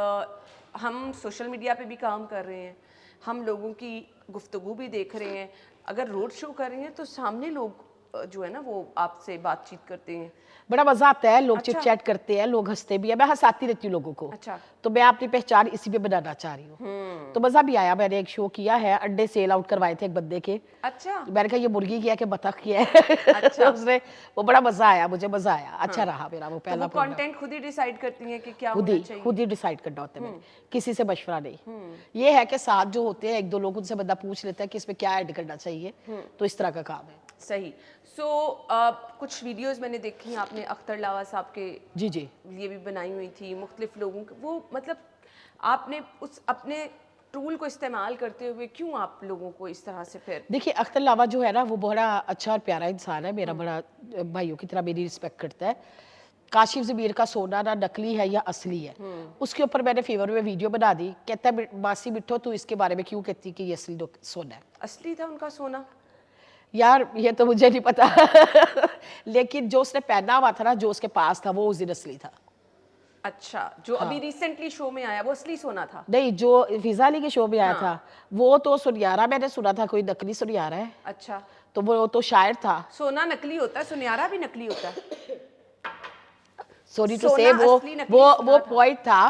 A: हम सोशल मीडिया पे भी काम कर रहे हैं, हम लोगों की गुफ्तगू भी देख रहे हैं। अगर रोड शो कर रहे हैं तो सामने लोग जो है ना वो आपसे बातचीत करते हैं।
B: बड़ा मजा आता है, लोग चिट
A: अच्छा।
B: चैट करते हैं, लोग हंसते भी हैं, मैं हंसाती रहती हूँ लोगों को।
A: अच्छा।
B: तो मैं अपनी पहचान इसी पे बनाना चाह रही हूँ। तो मजा भी आया। मैंने एक शो किया है, अंडे सेल आउट करवाए थे एक बंदे के।
A: अच्छा।
B: तो मैंने कहा ये मुर्गी की है कि बतख की है।
A: अच्छा।
B: उसने, वो बड़ा मजा आया, मुझे मजा आया, अच्छा रहा मेरा वो
A: तो
B: पहला
A: वो
B: प्रोग्राम।
A: कंटेंट खुद ही डिसाइड करती हैं कि क्या
B: खुद
A: होना
B: ही
A: चाहिए?
B: खुद ही डिसाइड करना होता है मैंने, किसी से मशवरा नहीं। ये है कि साथ जो होते हैं 1-2 लोग, उनसे बंदा पूछ लेता है कि इसमें क्या ऐड करना चाहिए। तो इस तरह का काम है।
A: सही। सो कुछ वीडियोस मैंने देखी आपने अख्तर लावा साहब के
B: जी जी।
A: लिए भी बनाई हुई थी, मुख्तलिफ लोगों के, वो मतलब आपने उस अपने टूल को इस्तेमाल करते हुए क्यों आप लोगों को इस तरह से फिर?
B: देखिए, अख्तर लावा जो है ना, वो बड़ा अच्छा और प्यारा इंसान है, मेरा बड़ा भाइयों की तरह मेरी रिस्पेक्ट करता है। काशिफ ज़मीर का सोना ना नकली है या असली है, उसके ऊपर मैंने फेवर में वीडियो बना दी। कहता है मासी बिट्ठो, तू इसके बारे में क्यों कहती कि ये असली सोना है?
A: असली था उनका सोना?
B: यार ये तो मुझे नहीं पता लेकिन जो उसने पहना हुआ था ना, जो उसके पास था, वो उस दिन असली था।
A: अच्छा, जो अभी रिसेंटली शो में आया वो असली सोना था?
B: नहीं, जो फिजा अली के शो में आया था वो तो सुनियारा, मैंने सुना था कोई नकली सुनियारा है,
A: अच्छा,
B: तो वो तो शायर था।
A: सोना नकली होता है, सुनहरा भी नकली होता है।
B: सॉरी टू से,
A: सोना
B: वो
A: असली नकली
B: वो
A: सोना था।
B: पोइट था,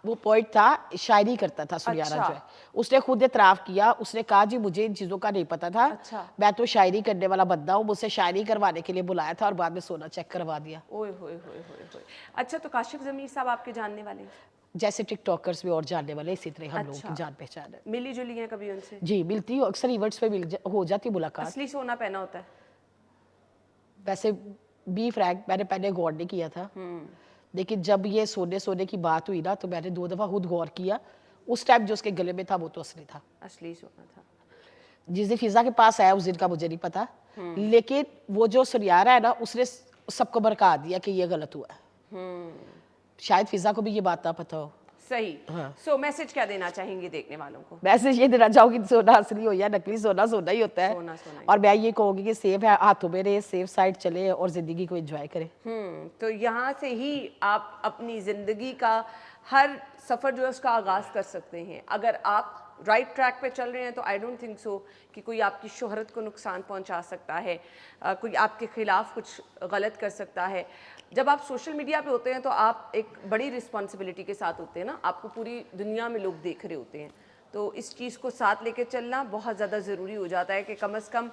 B: वो पोइट था, शायरी करता था सुनियारा
A: अच्छा।
B: जो है। उसने खुद एतराफ़ किया, उसने कहा जी मुझे इन चीज़ों का नहीं पता था,
A: अच्छा।
B: मैं तो शायरी करने वाला बंदा हूँ, मुझसे शायरी करवाने के लिए बुलाया था और बाद में सोना चेक करवा दिया।
A: ओए होए होए होए होए। अच्छा, तो काशिफ ज़मीर साहब आपके जानने वाले हैं?
B: जैसे टिकटॉकर्स भी और जानने वाले, इसी तरह हम लोगों की
A: अच्छा,
B: जान पहचान है।
A: मिली जुली हैं कभी उनसे?
B: जी, मिलती हूँ अक्सर, इवेंट्स पे हो जाती मुलाकात।
A: असली सोना पहना होता है?
B: वैसे बी फ्रैंक, मैंने पहले गौर नहीं किया था, लेकिन जब ये सोने सोने की बात हुई ना, तो मैंने 2 दफ़ा खुद गौर किया। उस टाइम जो उसके गले में था वो तो असली था।
A: असली सोना था।
B: जिस दिन फिजा के पास आया उस दिन का मुझे नहीं पता, लेकिन वो जो सुनियारा है ना, उसने सबको भड़का दिया कि ये गलत हुआ है। शायद फिजा को भी ये बात ना पता हो।
A: सही। सो मैसेज क्या देना चाहेंगे देखने वालों को?
B: मैसेज ये देना चाहूंगी, सोना असली हो या नकली, सोना सोना ही होता है।
A: सोना सोना ही।
B: और मैं ये कहूंगी कि सेफ है हाथों में रहे, सेफ साइड चले और जिंदगी को एंजॉय करें।
A: तो यहाँ से ही आप अपनी ज़िंदगी का हर सफ़र जो है उसका आगाज़ कर सकते हैं। अगर आप राइट ट्रैक पे चल रहे हैं तो आई डोंट थिंक सो कि कोई आपकी शोहरत को नुकसान पहुंचा सकता है, कोई आपके ख़िलाफ़ कुछ गलत कर सकता है। जब आप सोशल मीडिया पे होते हैं तो आप एक बड़ी रिस्पॉन्सिबिलिटी के साथ होते हैं ना, आपको पूरी दुनिया में लोग देख रहे होते हैं। तो इस चीज़ को साथ लेके चलना बहुत ज़्यादा ज़रूरी हो जाता है कि कम से कम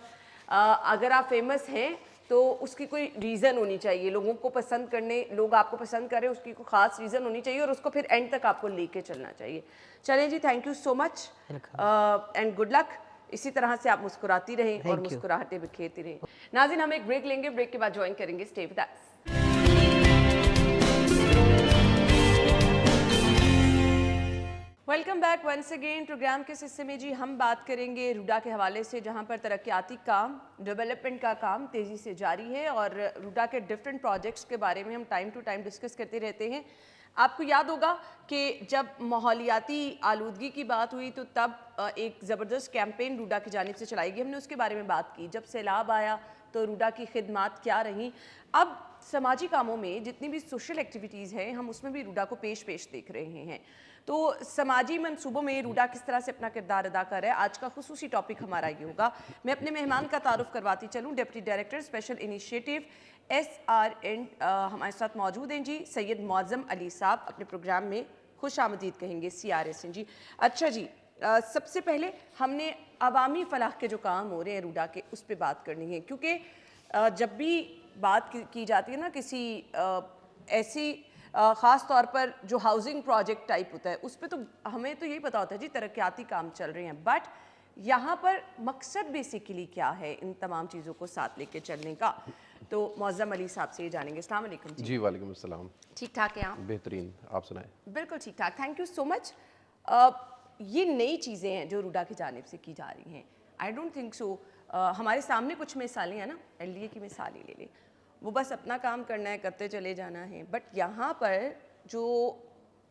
A: अगर आप फेमस हैं तो उसकी कोई रीज़न होनी चाहिए, लोगों को पसंद करने, लोग आपको पसंद करें, उसकी कोई ख़ास रीज़न होनी चाहिए और उसको फिर एंड तक आपको लेके चलना चाहिए। चलें जी, thank you so much and good luck. इसी तरह से आप मुस्कुराती रहें और
B: Thank you.
A: मुस्कुराहटें बिखेरती रहें। नाज़रीन, हम एक ब्रेक लेंगे, ब्रेक के बाद ज्वाइन करेंगे stay with us. Welcome back once again. Program के इस हिस्से में जी हम बात करेंगे रूडा के हवाले से, जहां पर तरक्याती काम, डेवलपमेंट का काम तेज़ी से जारी है और रूडा के डिफरेंट प्रोजेक्ट्स के बारे में हम टाइम टू टाइम डिस्कस करते रहते हैं। आपको याद होगा कि जब माहौलियाती आलूदगी की बात हुई तो तब एक ज़बरदस्त कैंपेन रूडा की जानिब से चलाई गई, हमने उसके बारे में बात की। जब सैलाब आया तो रूडा की खिदमात क्या रहीं। अब समाजी कामों में जितनी भी सोशल एक्टिविटीज़ हैं हम उसमें भी रूडा को पेश देख रहे हैं। तो समाजी मंसूबों में रूडा किस तरह से अपना किरदार अदा कर रहा है, आज का खुसूसी टॉपिक हमारा ये होगा। मैं अपने मेहमान का तारुफ करवाती चलूँ। Deputy director special initiative SRN हमारे साथ मौजूद हैं जी, सैयद मौज़म अली साहब। अपने प्रोग्राम में खुश आमदीद कहेंगे CRSN जी। अच्छा जी, सबसे पहले हमने अवामी फलाह के जो काम हो रहे हैं रूडा के, उस पर बात करनी है, क्योंकि जब भी बात की जाती है ना किसी ऐसी ख़ास तौर पर जो हाउसिंग प्रोजेक्ट टाइप होता है, उस पे तो हमें तो यही पता होता है जी तरक्याती काम चल रहे हैं, बट यहाँ पर मकसद बेसिकली क्या है इन तमाम चीज़ों को साथ लेके चलने का। तो मौज़म अली साहब से ये जानेंगे। अस्सलाम वालेकुम जी।
C: जी वालेकुम अस्सलाम।
A: ठीक ठाक हैं आप?
C: बेहतरीन, आप सुनाएं।
A: बिल्कुल ठीक ठाक, थैंक यू सो मच। ये नई चीज़ें हैं जो रूडा की जानिब से की जा रही हैं। आई डोंट थिंक सो हमारे सामने कुछ मिसालें हैं ना, LDA की मिसाल ही ले लें, वो बस अपना काम करना है, करते चले जाना है, बट यहाँ पर जो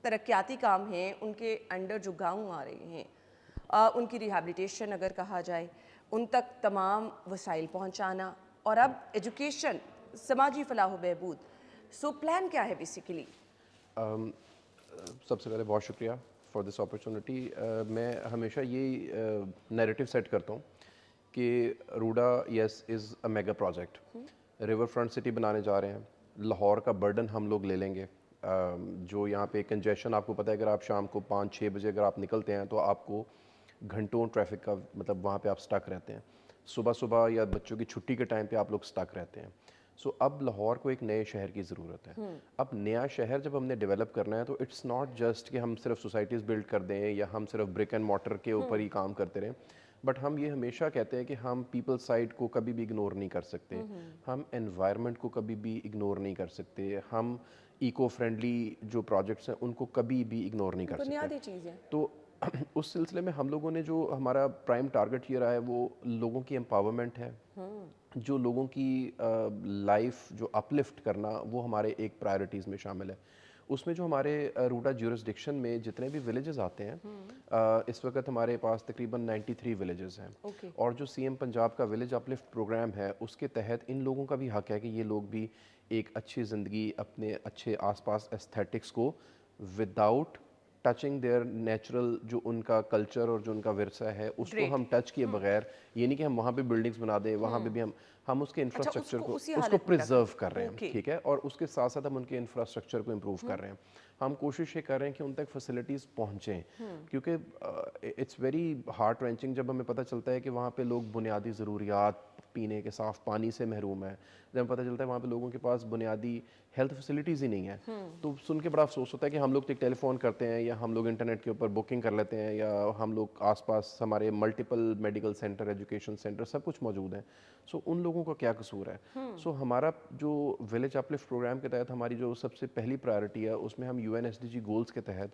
A: तरक्याती काम हैं उनके अंडर जो गाँव आ रहे हैं, उनकी रिहैबिलिटेशन अगर कहा जाए, उन तक तमाम वसाइल पहुँचाना, और अब एजुकेशन, समाजी फलाह व बहबूद। सो प्लान क्या है बेसिकली?
C: सबसे पहले बहुत शुक्रिया फॉर दिस अपॉर्चुनिटी। मैं हमेशा यही नैरेटिव सेट करता हूँ कि RUDA yes is a mega project. River front city बनाने जा रहे हैं, लाहौर का बर्डन हम लोग ले लेंगे। जो यहाँ पे कंजेशन, आपको पता है, अगर आप शाम को 5-6 बजे अगर आप निकलते हैं तो आपको घंटों ट्रैफिक का, मतलब वहाँ पे आप स्टक रहते हैं। सुबह सुबह या बच्चों की छुट्टी के टाइम पे आप लोग स्टक रहते हैं। सो अब लाहौर को एक नए शहर की ज़रूरत है। अब नया शहर जब हमने डेवलप करना है तो इट्स नॉट जस्ट कि हम सिर्फ सोसाइटीज़ बिल्ड कर दें या हम सिर्फ ब्रिक एंड मॉर्टर के ऊपर ही काम करते रहें, बट हम ये हमेशा कहते हैं कि हम पीपल साइड को कभी भी इग्नोर नहीं कर सकते, हम एनवायरनमेंट को कभी भी इग्नोर नहीं कर सकते, हम इको फ्रेंडली जो प्रोजेक्ट्स हैं उनको कभी भी इग्नोर नहीं कर सकते।
A: बुनियादी चीज़ है।
C: तो उस सिलसिले में हम लोगों ने जो हमारा प्राइम टारगेट ये रहा है वो लोगों की एम्पावरमेंट है, जो लोगों की लाइफ जो अपलिफ्ट करना, वो हमारे एक प्रायोरिटीज़ में शामिल है। उसमें जो हमारे रूडा ज्यूरिसडिक्शन में जितने भी विलेजेस आते हैं, इस वक्त हमारे पास तकरीबन 93 विलेजेस हैं।
A: Okay.
C: और जो सीएम पंजाब का विलेज अपलिफ्ट प्रोग्राम है, उसके तहत इन लोगों का भी हक है कि ये लोग भी एक अच्छी ज़िंदगी अपने अच्छे आसपास एस्थेटिक्स को विदाउट टचिंग देयर नेचुरल, जो उनका कल्चर और जो उनका विरसा है उसको
A: Great.
C: हम टच किए बगैर, ये नहीं कि हम वहाँ पे बिल्डिंग्स बना दें, वहाँ पे भी हम उसके इंफ्रास्ट्रक्चर
A: उसको
C: को
A: उसी
C: उसको
A: हालत में
C: प्रिजर्व
A: रखें।
C: कर रहे हैं,
A: Okay.
C: ठीक है, और उसके साथ साथ हम उनके इंफ्रास्ट्रक्चर को इम्प्रूव कर रहे हैं। हम कोशिश ये कर रहे हैं कि उन तक फैसिलिटीज़ पहुँचें, क्योंकि इट्स वेरी हार्ट रेंचिंग जब हमें पता चलता है कि वहाँ पे लोग बुनियादी ज़रूरियात, पीने के साफ़ पानी से महरूम है, जब हमें पता चलता है वहाँ पे लोगों के पास बुनियादी हेल्थ फैसिलिटीज़ ही नहीं है, तो सुन के बड़ा अफसोस होता है कि हम लोग तो एक टेलीफोन करते हैं या हम लोग इंटरनेट के ऊपर बुकिंग कर लेते हैं, या हम लोग आसपास हमारे multiple medical centre, education centre सब कुछ मौजूद हैं। सो उन लोगों का क्या कसूर है? सो हमारा जो विलेज अपलिफ्ट प्रोग्राम के तहत हमारी जो सबसे पहली प्रायोरिटी है, उसमें हम UNSDG गोल्स के तहत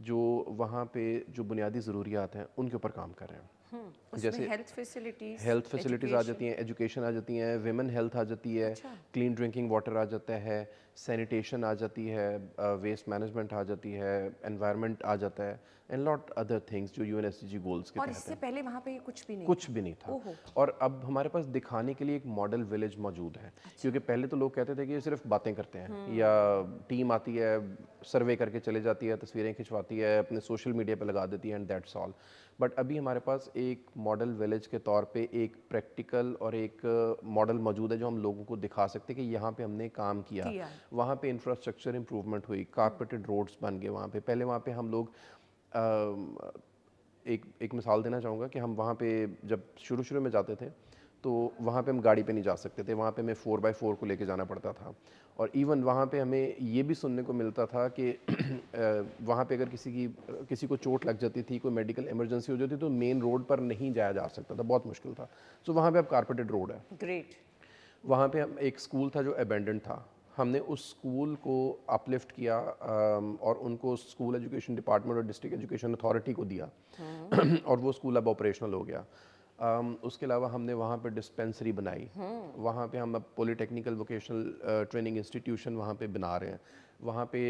C: जो वहाँ पे जो बुनियादी ज़रूरियात हैं उनके ऊपर काम कर रहे हैं।
A: उसमें हेल्थ फैसिलिटीज,
C: हेल्थ फैसिलिटीज़ आ जाती हैं, एजुकेशन आ जाती हैं, विमेन हेल्थ आ जाती है, क्लीन ड्रिंकिंग वाटर आ जाता है, सैनिटेशन आ जाती है, वेस्ट मैनेजमेंट आ जाती है, एनवायरनमेंट आ जाता है, एंड लॉट अदर थिंग्स जो UNSDG गोल्स के
A: और
C: तहत
A: इससे
C: हैं।
A: पहले वहाँ पे ये कुछ भी नहीं
C: कुछ
A: था।
C: भी नहीं था।
A: ओहो।
C: और अब हमारे पास दिखाने के लिए एक मॉडल विलेज मौजूद है, क्योंकि पहले तो लोग कहते थे कि ये सिर्फ बातें करते हैं, या टीम आती है, सर्वे करके चले जाती है, तस्वीरें खिंचवाती है, अपने सोशल मीडिया पे लगा देती है, एंड दैट्स ऑल। बट अभी हमारे पास एक मॉडल विलेज के तौर पे एक प्रैक्टिकल और एक मॉडल मौजूद है जो हम लोगों को दिखा सकते हैं कि यहाँ पे हमने काम किया। वहाँ पे इंफ्रास्ट्रक्चर इंप्रूवमेंट हुई, कारपेटेड रोड्स बन गए वहाँ पे। पहले वहाँ पे हम लोग एक मिसाल देना चाहूँगा कि हम वहाँ पे जब शुरू में जाते थे तो वहाँ पे हम गाड़ी पे नहीं जा सकते थे, वहाँ पे हमें 4x4 को लेके जाना पड़ता था। और इवन वहाँ पे हमें ये भी सुनने को मिलता था कि वहाँ पे अगर किसी को चोट लग जाती थी, कोई मेडिकल इमरजेंसी हो जाती तो मेन रोड पर नहीं जाया जा सकता था, बहुत मुश्किल था। सो वहाँ पे अब कारपेटेड रोड है।
A: ग्रेट।
C: वहाँ पे हम एक स्कूल था जो अबेंडन था, हमने उस स्कूल को अपलिफ्ट किया और उनको स्कूल एजुकेशन डिपार्टमेंट और डिस्ट्रिक्ट एजुकेशन अथॉरिटी को दिया और वो स्कूल अब ऑपरेशनल हो गया। उसके अलावा हमने वहाँ पे डिस्पेंसरी बनाई, वहाँ पे हम अब पॉलीटेक्निकल वोकेशनल ट्रेनिंग इंस्टीट्यूशन वहाँ पे बना रहे हैं, वहाँ पे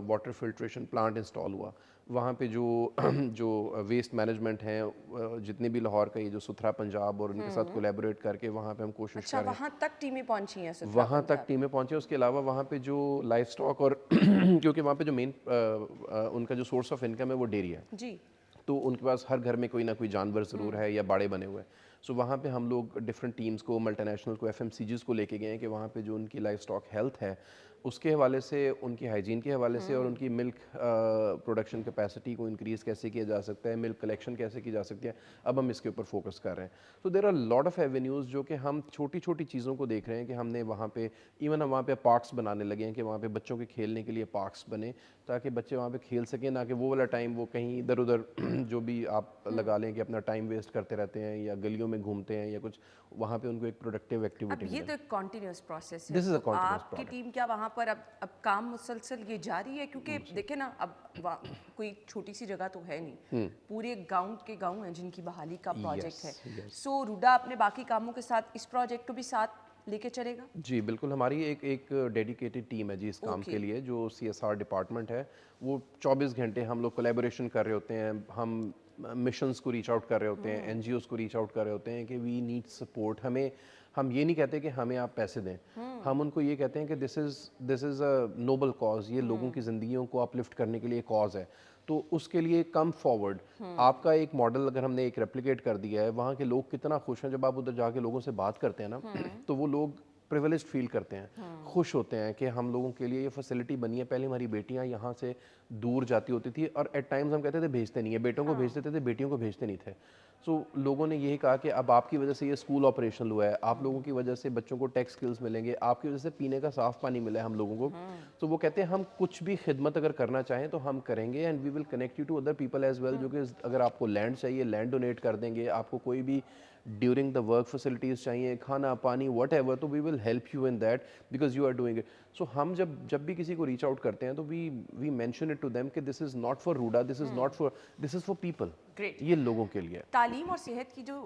C: वाटर फिल्ट्रेशन प्लांट इंस्टॉल हुआ, वहाँ पे जो वेस्ट मैनेजमेंट हैं, जितने भी लाहौर का ये जो सुथरा पंजाब और उनके साथ कोलैबोरेट करके वहाँ पे हम कोशिश
A: अच्छा,
C: कर रहे हैं।
A: वहाँ तक टीमें पहुँची हैं सुथरा
C: वहाँ तक
A: पंजाब?
C: टीमें पहुँचे। उसके अलावा वहाँ पे जो लाइफ स्टॉक और क्योंकि वहाँ पे जो मेन उनका जो सोर्स ऑफ इनकम है वो डेयरी है,
A: जी।
C: तो उनके पास हर घर में कोई ना कोई जानवर ज़रूर है या बाड़े बने हुए हैं। सो वहाँ पे हम लोग डिफरेंट टीम्स को, मल्टीनेशनल को, FMCGs को लेके गए हैं कि वहाँ पे जो उनकी लाइफ स्टॉक हेल्थ है उसके हवाले से, उनकी हाइजीन के हवाले से और उनकी मिल्क प्रोडक्शन कैपेसिटी को इंक्रीज़ कैसे किया जा सकता है, मिल्क कलेक्शन कैसे की जा सकती है, अब हम इसके ऊपर फोकस कर रहे हैं। तो there are lot of avenues जो कि हम छोटी छोटी चीज़ों को देख रहे हैं कि हमने वहाँ पे इवन हम वहाँ पे पार्क्स बनाने लगे हैं कि वहाँ पे बच्चों के खेलने के लिए पार्क्स बने ताकि बच्चे वहाँ पे खेल सकें, ना कि वो वाला टाइम वो कहीं इधर उधर जो भी आप लगा लें कि अपना टाइम वेस्ट करते रहते हैं या गलियों में घूमते हैं या कुछ, वहाँ पे उनको एक प्रोडक्टिव
A: अब
C: एक्टिविटी
A: ये
C: मिले।
A: तो एक कॉन्टिन्यूस प्रोसेस है।
C: This is a
A: तो
C: continuous
A: आपकी
C: product.
A: टीम क्या वहाँ पर अब काम मुसलसल ये जारी है? क्योंकि देखे ना, अब कोई छोटी सी जगह तो है नहीं, पूरे गांव के गांव हैं जिनकी बहाली का प्रोजेक्ट है।
C: yes.
A: सो रूडा अपने बाकी कामों के साथ इस प्रोजेक्ट को भी साथ लेके चलेगा?
C: जी बिल्कुल, हमारी एक डेडिकेटेड टीम है जी इस काम के लिए, जो CSR डिपार्टमेंट है, वो 24 घंटे हम लोग कोलैबोरेशन कर रहे होते हैं, हम मिशंस को रीच आउट कर रहे होते हैं, NGOs को रीच आउट कर रहे होते हैं कि वी नीड सपोर्ट। हम ये नहीं कहते कि हमें आप पैसे दें, हम उनको ये कहते हैं कि this is a noble cause, ये लोगों की ज़िंदगियों को अपलिफ्ट करने के लिए कॉज है, तो उसके लिए कम फॉरवर्ड। आपका एक मॉडल अगर हमने एक रेप्लिकेट कर दिया है, वहाँ के लोग कितना खुश हैं जब आप उधर जाके लोगों से बात करते हैं ना, तो वो लोग प्रिविलेज्ड फील करते हैं, खुश होते हैं कि हम लोगों के लिए ये फैसिलिटी बनी है। पहले हमारी बेटियां यहाँ से दूर जाती होती थी और एट टाइम्स हम कहते थे भेजते नहीं है, बेटों को भेज देते थे, बेटियों को भेजते नहीं थे। सो लोगों ने यही कहा कि अब आपकी वजह से ये स्कूल ऑपरेशनल हुआ है, आप लोगों की वजह से बच्चों को टेक स्किल्स मिलेंगे, आपकी वजह से पीने का साफ़ पानी मिला है हम लोगों को। तो वो कहते हैं हम कुछ भी खिदमत अगर करना चाहें तो हम करेंगे, and we will connect you to other people as well, जो कि अगर आपको लैंड चाहिए लैंड डोनेट कर देंगे, आपको कोई भी ड्यूरिंग द वर्क फैसिलिटीज़ चाहिए, खाना पानी वट एवर, तो we will help you in that because you are doing it. So हम जब भी किसी को रीच आउट करते हैं तो we mention it to them कि this is not for RUDA, this is not for, this is for people.
A: Great.
C: ये लोगों के लिए है।
A: तालीम और सेहत की जो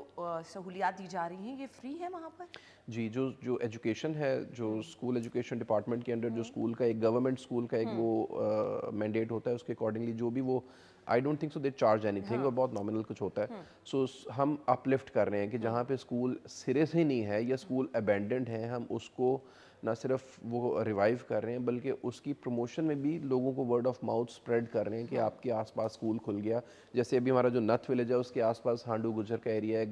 A: सहूलियात दी जा रही हैं ये फ्री है वहाँ पर?
C: जी, जो जो एजुकेशन है, जो स्कूल एजुकेशन डिपार्टमेंट के अंडर जो स्कूल का एक गवर्नमेंट स्कूल का एक वो मैंडेट होता है, उसके अकॉर्डिंगली जो भी वो I don't think so they charge anything, और बहुत नॉमिनल कुछ होता है। सो हम अपलिफ्ट कर रहे हैं कि जहाँ पे स्कूल सिरे से नहीं है या स्कूल अबेंडेंड है, हम उसको ना सिर्फ वो रिवाइव कर रहे हैं बल्कि उसकी प्रमोशन में भी लोगों को वर्ड ऑफ माउथ स्प्रेड कर रहे हैं कि आपके आसपास स्कूल खुल गया। जैसे अभी हमारा जो नथ विलेज है उसके आसपास हांडू गुजर का एरिया है,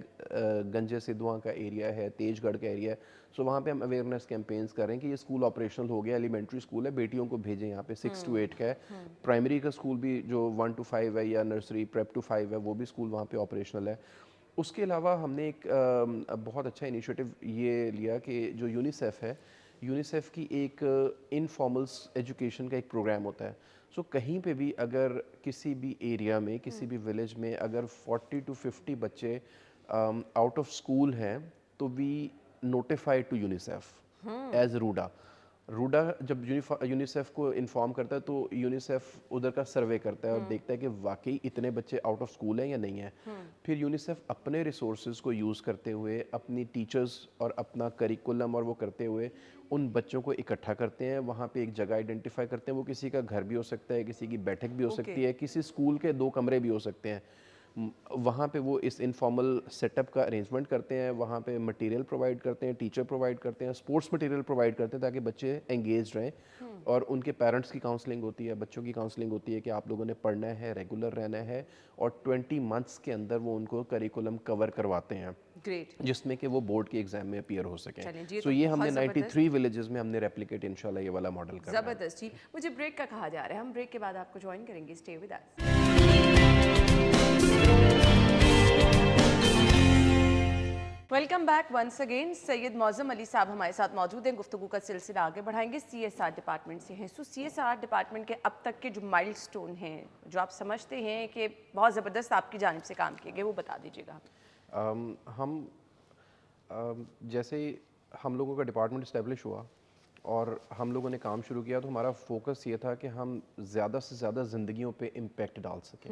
C: गंजे सिद्धुआ का एरिया है, तेजगढ़ का एरिया है। सो वहाँ पे हम अवेयरनेस कैंपेन्स कर रहे हैं कि ये स्कूल ऑपरेशनल हो गया, एलिमेंट्री स्कूल है, बेटियों को भेजें यहाँ पे 6 to 8 का है। प्राइमरी का स्कूल भी जो 1 to 5 है या नर्सरी प्रेप टू 5 है वो भी स्कूल वहाँ पे ऑपरेशनल है। उसके अलावा हमने एक बहुत अच्छा इनिशिएटिव ये लिया कि जो यूनिसेफ है, यूनिसेफ की एक इनफॉर्मल एजुकेशन का एक प्रोग्राम होता है। सो कहीं पे भी अगर किसी भी एरिया में, किसी भी विलेज में अगर 40 to 50 बच्चे आउट ऑफ स्कूल हैं तो we notified to UNICEF as RUDA. RUDA जब यूनिसेफ को इन्फॉर्म करता है तो यूनिसेफ उधर का सर्वे करता है और देखता है कि वाकई इतने बच्चे आउट ऑफ स्कूल हैं या नहीं है। फिर यूनिसेफ अपने रिसोर्सेज को यूज़ करते हुए, अपनी टीचर्स और अपना करिकुलम और वो करते हुए उन बच्चों को इकट्ठा करते हैं, वहाँ पे एक जगह आइडेंटिफाई करते हैं। वो किसी का घर भी हो सकता है, किसी की बैठक भी हो सकती है, किसी स्कूल के 2 कमरे भी हो सकते हैं। वहाँ पे वो इस इनफॉर्मल सेटअप का अरेंजमेंट करते हैं, वहाँ पे मटेरियल प्रोवाइड करते हैं, टीचर प्रोवाइड करते हैं, स्पोर्ट्स मटेरियल प्रोवाइड करते हैं ताकि बच्चे एंगेज रहें। और उनके पेरेंट्स की काउंसलिंग होती है, बच्चों की काउंसलिंग होती है कि आप लोगों ने पढ़ना है, रेगुलर रहना है, और 20 मंथ्स के अंदर वो उनको करिकुलम कवर करवाते हैं
A: ग्रेट।
C: जिसमें कि वो बोर्ड के एग्जाम में अपीयर हो
A: चलिए
C: सकें।
A: जी, ये
C: सो
A: तो
C: ये
A: बहुत
C: हमने
A: ज़बरदस्त।
C: 93 विलेजेस में हमने रेप्लिकेट इंशाल्लाह ये वाला मॉडल करना है।
A: ज़बरदस्त जी। मुझे ब्रेक का कहा जा रहा है, हम ब्रेक के बाद आपको ज्वाइन करेंगे। Stay with us. Welcome back once again. Syed Mauzam Ali साहब हमारे साथ मौजूद हैं। गुफ्तगू का सिलसिला आगे बढ़ाएंगे। CSR डिपार्टमेंट से हैं। सो CSR डिपार्टमेंट के अब तक के जो माइलस्टोन हैं, जो आप समझते हैं कि बहुत ज़बरदस्त आपकी जानिब से काम किए गए, वो बता दीजिएगा।
C: हम जैसे ही हम लोगों का डिपार्टमेंट इस्टेब्लिश हुआ और हम लोगों ने काम शुरू किया तो हमारा फोकस ये था कि हम ज़्यादा से ज़्यादा ज़िंदगियों पे इम्पेक्ट डाल सकें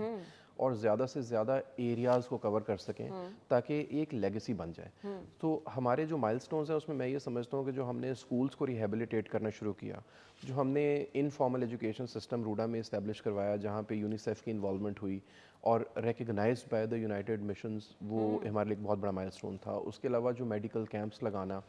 C: और ज़्यादा से ज़्यादा एरियाज़ को कवर कर सकें ताकि एक लेगेसी बन जाए। तो हमारे जो माइलस्टोन्स हैं उसमें मैं ये समझता हूँ कि जो हमने स्कूल्स को रिहेबिलिटेट करना शुरू किया, जो हमने इनफॉर्मल एजुकेशन सिस्टम रूडा में इस्टेब्लिश करवाया जहाँ पे यूनिसेफ की इन्वॉल्वमेंट हुई और recognised by the United Missions, वो हमारे लिए एक बहुत बड़ा माइलस्टोन था। उसके अलावा जो मेडिकल कैंप्स लगाना,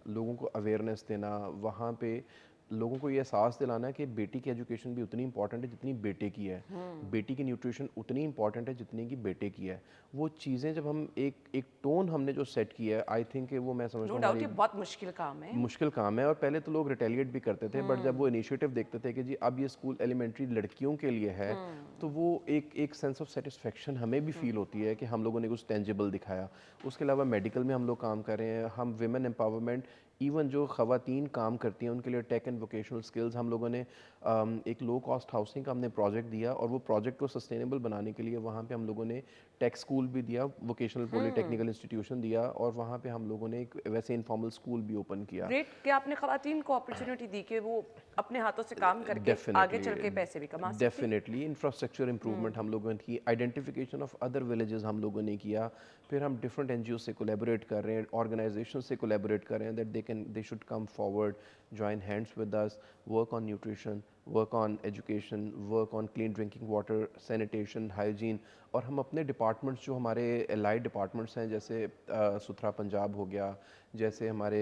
C: लोगों को अवेयरनेस देना, वहाँ पे लोगों को ये एहसास दिलाना कि बेटी की एजुकेशन भी उतनी इंपॉर्टेंट है जितनी बेटे की है, बेटी की न्यूट्रिशन उतनी इंपॉर्टेंट है जितनी की बेटे की है। वो चीज़ें जब हम एक टोन हमने जो सेट किया है, आई थिंक वो मैं समझता
A: नो
C: हूँ
A: डाउट ये
C: हमारी
A: बहुत मुश्किल काम है।
C: मुश्किल काम है। और पहले तो लोग रिटेलिएट भी करते थे, बट जब वो इनिशिएटिव देखते थे कि जी अब ये स्कूल एलिमेंट्री लड़कियों के लिए है, तो वो एक सेंस ऑफ सेटिस्फेक्शन हमें भी फील होती है कि हम लोगों ने कुछ टेंजिबल दिखाया। उसके अलावा मेडिकल में हम लोग काम कर रहे हैं, हम विमेन एम्पावरमेंट, इवन जो ख़वातीन काम करती हैं उनके लिए टेक एंड वोकेशनल स्किल्स, हम लोगों ने एक लो कॉस्ट हाउसिंग का हमने प्रोजेक्ट दिया और वो प्रोजेक्ट को सस्टेनेबल बनाने के लिए वहाँ पे हम लोगों ने टेक स्कूल भी दिया, वोकेशनल पॉलीटेक्निकल इंस्टीट्यूशन दिया, और वहाँ पे हम लोगों ने एक वैसे इनफॉर्मल स्कूल भी ओपन किया।
A: ग्रेट कि आपने खवातीन को अपॉर्चुनिटी दी कि वो अपने हाथों से काम करके आगे चल के पैसे भी कमा सकती हैं।
C: डेफिनेटली इंफ्रास्ट्रक्चर इंप्रूवमेंट हम लोगों ने की, आइडेंटिफिकेशन ऑफ अदर विलेजेस हम लोगों ने किया। फिर हम डिफरेंट एनजीओ से कोलैबोरेट कर रहे हैं, ऑर्गेनाइजेशन से कोलैबोरेट कर रहे हैं that they should come forward, join hands with us, work on nutrition, work on education, work on clean drinking water, sanitation, hygiene. और हम अपने डिपार्टमेंट्स जो हमारे एलाइड डिपार्टमेंट्स हैं, जैसे सुथरा पंजाब हो गया, जैसे हमारे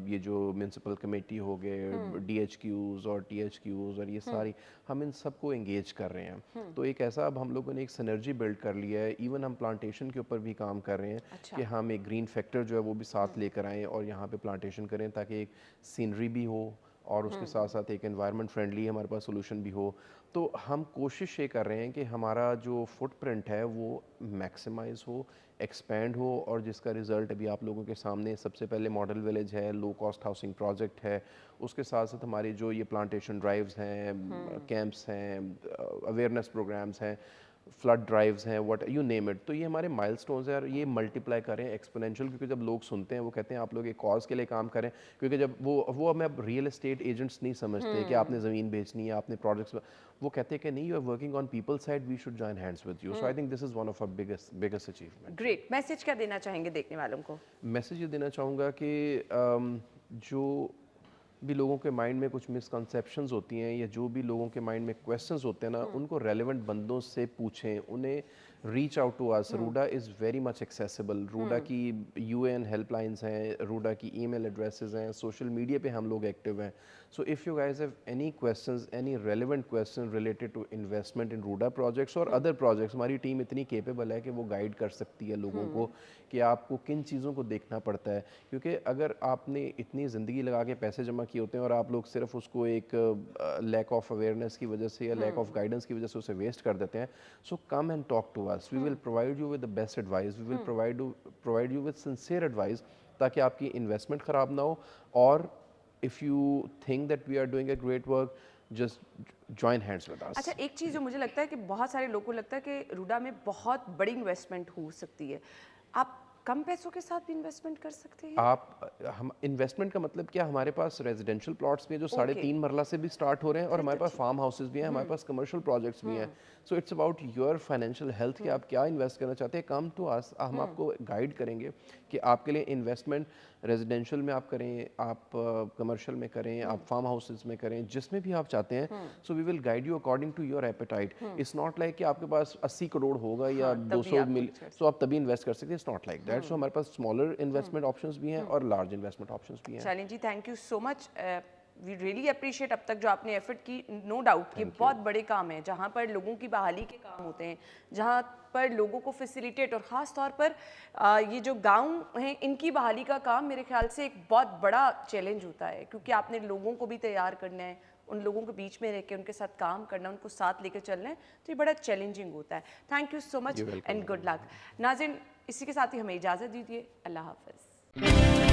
C: ये जो म्यूनसिपल कमेटी हो गए, DHQs और THQs और ये सारी, हम इन सबको एंगेज कर रहे हैं। तो एक ऐसा अब हम लोगों ने एक सिनर्जी बिल्ड कर लिया है। इवन हम प्लांटेशन के ऊपर भी काम कर रहे हैं कि हम एक ग्रीन फैक्टर जो है वो भी साथ लेकर आएँ और यहाँ पे प्लांटेशन करें ताकि एक सीनरी भी हो और उसके साथ साथ एक एनवायरनमेंट फ्रेंडली हमारे पास सोल्यूशन भी हो। तो हम कोशिश ये कर रहे हैं कि हमारा जो फुटप्रिंट है वो मैक्सिमाइज हो, एक्सपेंड हो, और जिसका रिज़ल्ट अभी आप लोगों के सामने सबसे पहले मॉडल विलेज है, लो कॉस्ट हाउसिंग प्रोजेक्ट है, उसके साथ साथ हमारी जो ये प्लांटेशन ड्राइव्स हैं, कैंप्स हैं, अवेयरनेस प्रोग्राम्स हैं, फ्लड ड्राइव्स हैं, व्हाट यू नेम इट। तो ये हमारे माइलस्टोन्स हैं और ये मल्टीप्लाई करें एक्सपोनेंशियल, क्योंकि जब लोग सुनते हैं वो कहते हैं आप लोग एक कॉज के लिए काम करें, क्योंकि जब वो हमें अब रियल एस्टेट एजेंट्स नहीं समझते कि आपने ज़मीन बेचनी है, आपने प्रोजेक्ट्स, वो कहते हैं कि नहीं, you are working on people side, we should join hands with you. So I think this is one of our biggest achievement.
A: Great. Message क्या देना चाहेंगे देखने वालों को?
C: मैसेज ये देना चाहूँगा कि जो भी लोगों के माइंड में कुछ मिसकंसेप्शंस होती हैं या जो भी लोगों के माइंड में क्वेश्चंस होते हैं ना, उनको रेलेवेंट बंदों से पूछें, उन्हें reach out to us. RUDA is very much accessible. RUDA की यूएन हेल्पलाइंस हैं, रूडा की ईमेल एड्रेसेस हैं, सोशल मीडिया पे हम लोग एक्टिव हैं। So if you guys have any questions, any relevant question related to investment in RUDA projects और अदर प्रोजेक्ट्स, हमारी टीम इतनी केपेबल है कि वो गाइड कर सकती है लोगों को कि आपको किन चीज़ों को देखना पड़ता है। क्योंकि अगर आपने इतनी ज़िंदगी लगा के पैसे जमा किए होते हैं और आप लोग सिर्फ उसको एक लैक ऑफ अवेयरनेस की वजह से या लैक ऑफ गाइडेंस की वजह से उसे वेस्ट कर देते हैं, so come and talk to us, we will provide you with the best advice, we will provide you with sincere advice, ताकि आपकी इन्वेस्टमेंट ख़राब ना हो। और if you think that we are doing a great work, just join hands with us.
A: अच्छा, एक चीज़ जो मुझे लगता है कि बहुत सारे लोगों को लगता है कि रूडा में बहुत बड़ी इन्वेस्टमेंट हो सकती है, आप कम पैसों के साथ भी इन्वेस्टमेंट कर सकते हैं?
C: हम इन्वेस्टमेंट का मतलब क्या, हमारे पास रेजिडेंशियल प्लॉट्स भी हैं जो 3.5 मरला से भी स्टार्ट हो रहे हैं, और हमारे पास फार्म हाउसेज भी हैं, हमारे पास कमर्शियल प्रोजेक्ट्स भी हैं। So it's about your financial health कि आप क्या इन्वेस्ट करना चाहते हैं। कम टू अस, हम आपको गाइड करेंगे कि आपके लिए इन्वेस्टमेंट रेजिडेंशियल में आप करें, आप कमर्शियल में करें, आप फार्म हाउसेज में करें, जिसमें भी आप चाहते हैं। So we will guide you according to your appetite. It's not like कि आपके पास 80 करोड़ होगा या
A: तभी
C: 200
A: आप
C: मिल,
A: invest कर
C: सो आप तभी इन्वेस्ट कर सकते हैं। It's not like that. So हमारे पास स्मॉलर इन्वेस्टमेंट ऑप्शंस भी हैं और लार्ज इन्वेस्टमेंट ऑप्शंस भी हैं।
A: Shalini ji, thank you so much. We really appreciate अब तक जो आपने एफर्ट की। नो डाउट कि बहुत बड़े काम है, जहाँ पर लोगों की बहाली के काम होते हैं, जहाँ पर लोगों को फैसिलिटेट, और ख़ास तौर पर ये जो गांव हैं इनकी बहाली का काम मेरे ख्याल से एक बहुत बड़ा चैलेंज होता है, क्योंकि आपने लोगों को भी तैयार करना है, उन लोगों के बीच में रह के उनके साथ काम करना, उनको साथ लेकर चलना है, तो ये बड़ा चैलेंजिंग होता है। Thank you so much
C: You're welcome.
A: And good luck. नाज़रीन, इसी के साथ ही हमें इजाज़त दीजिए। अल्लाह हाफ़िज़।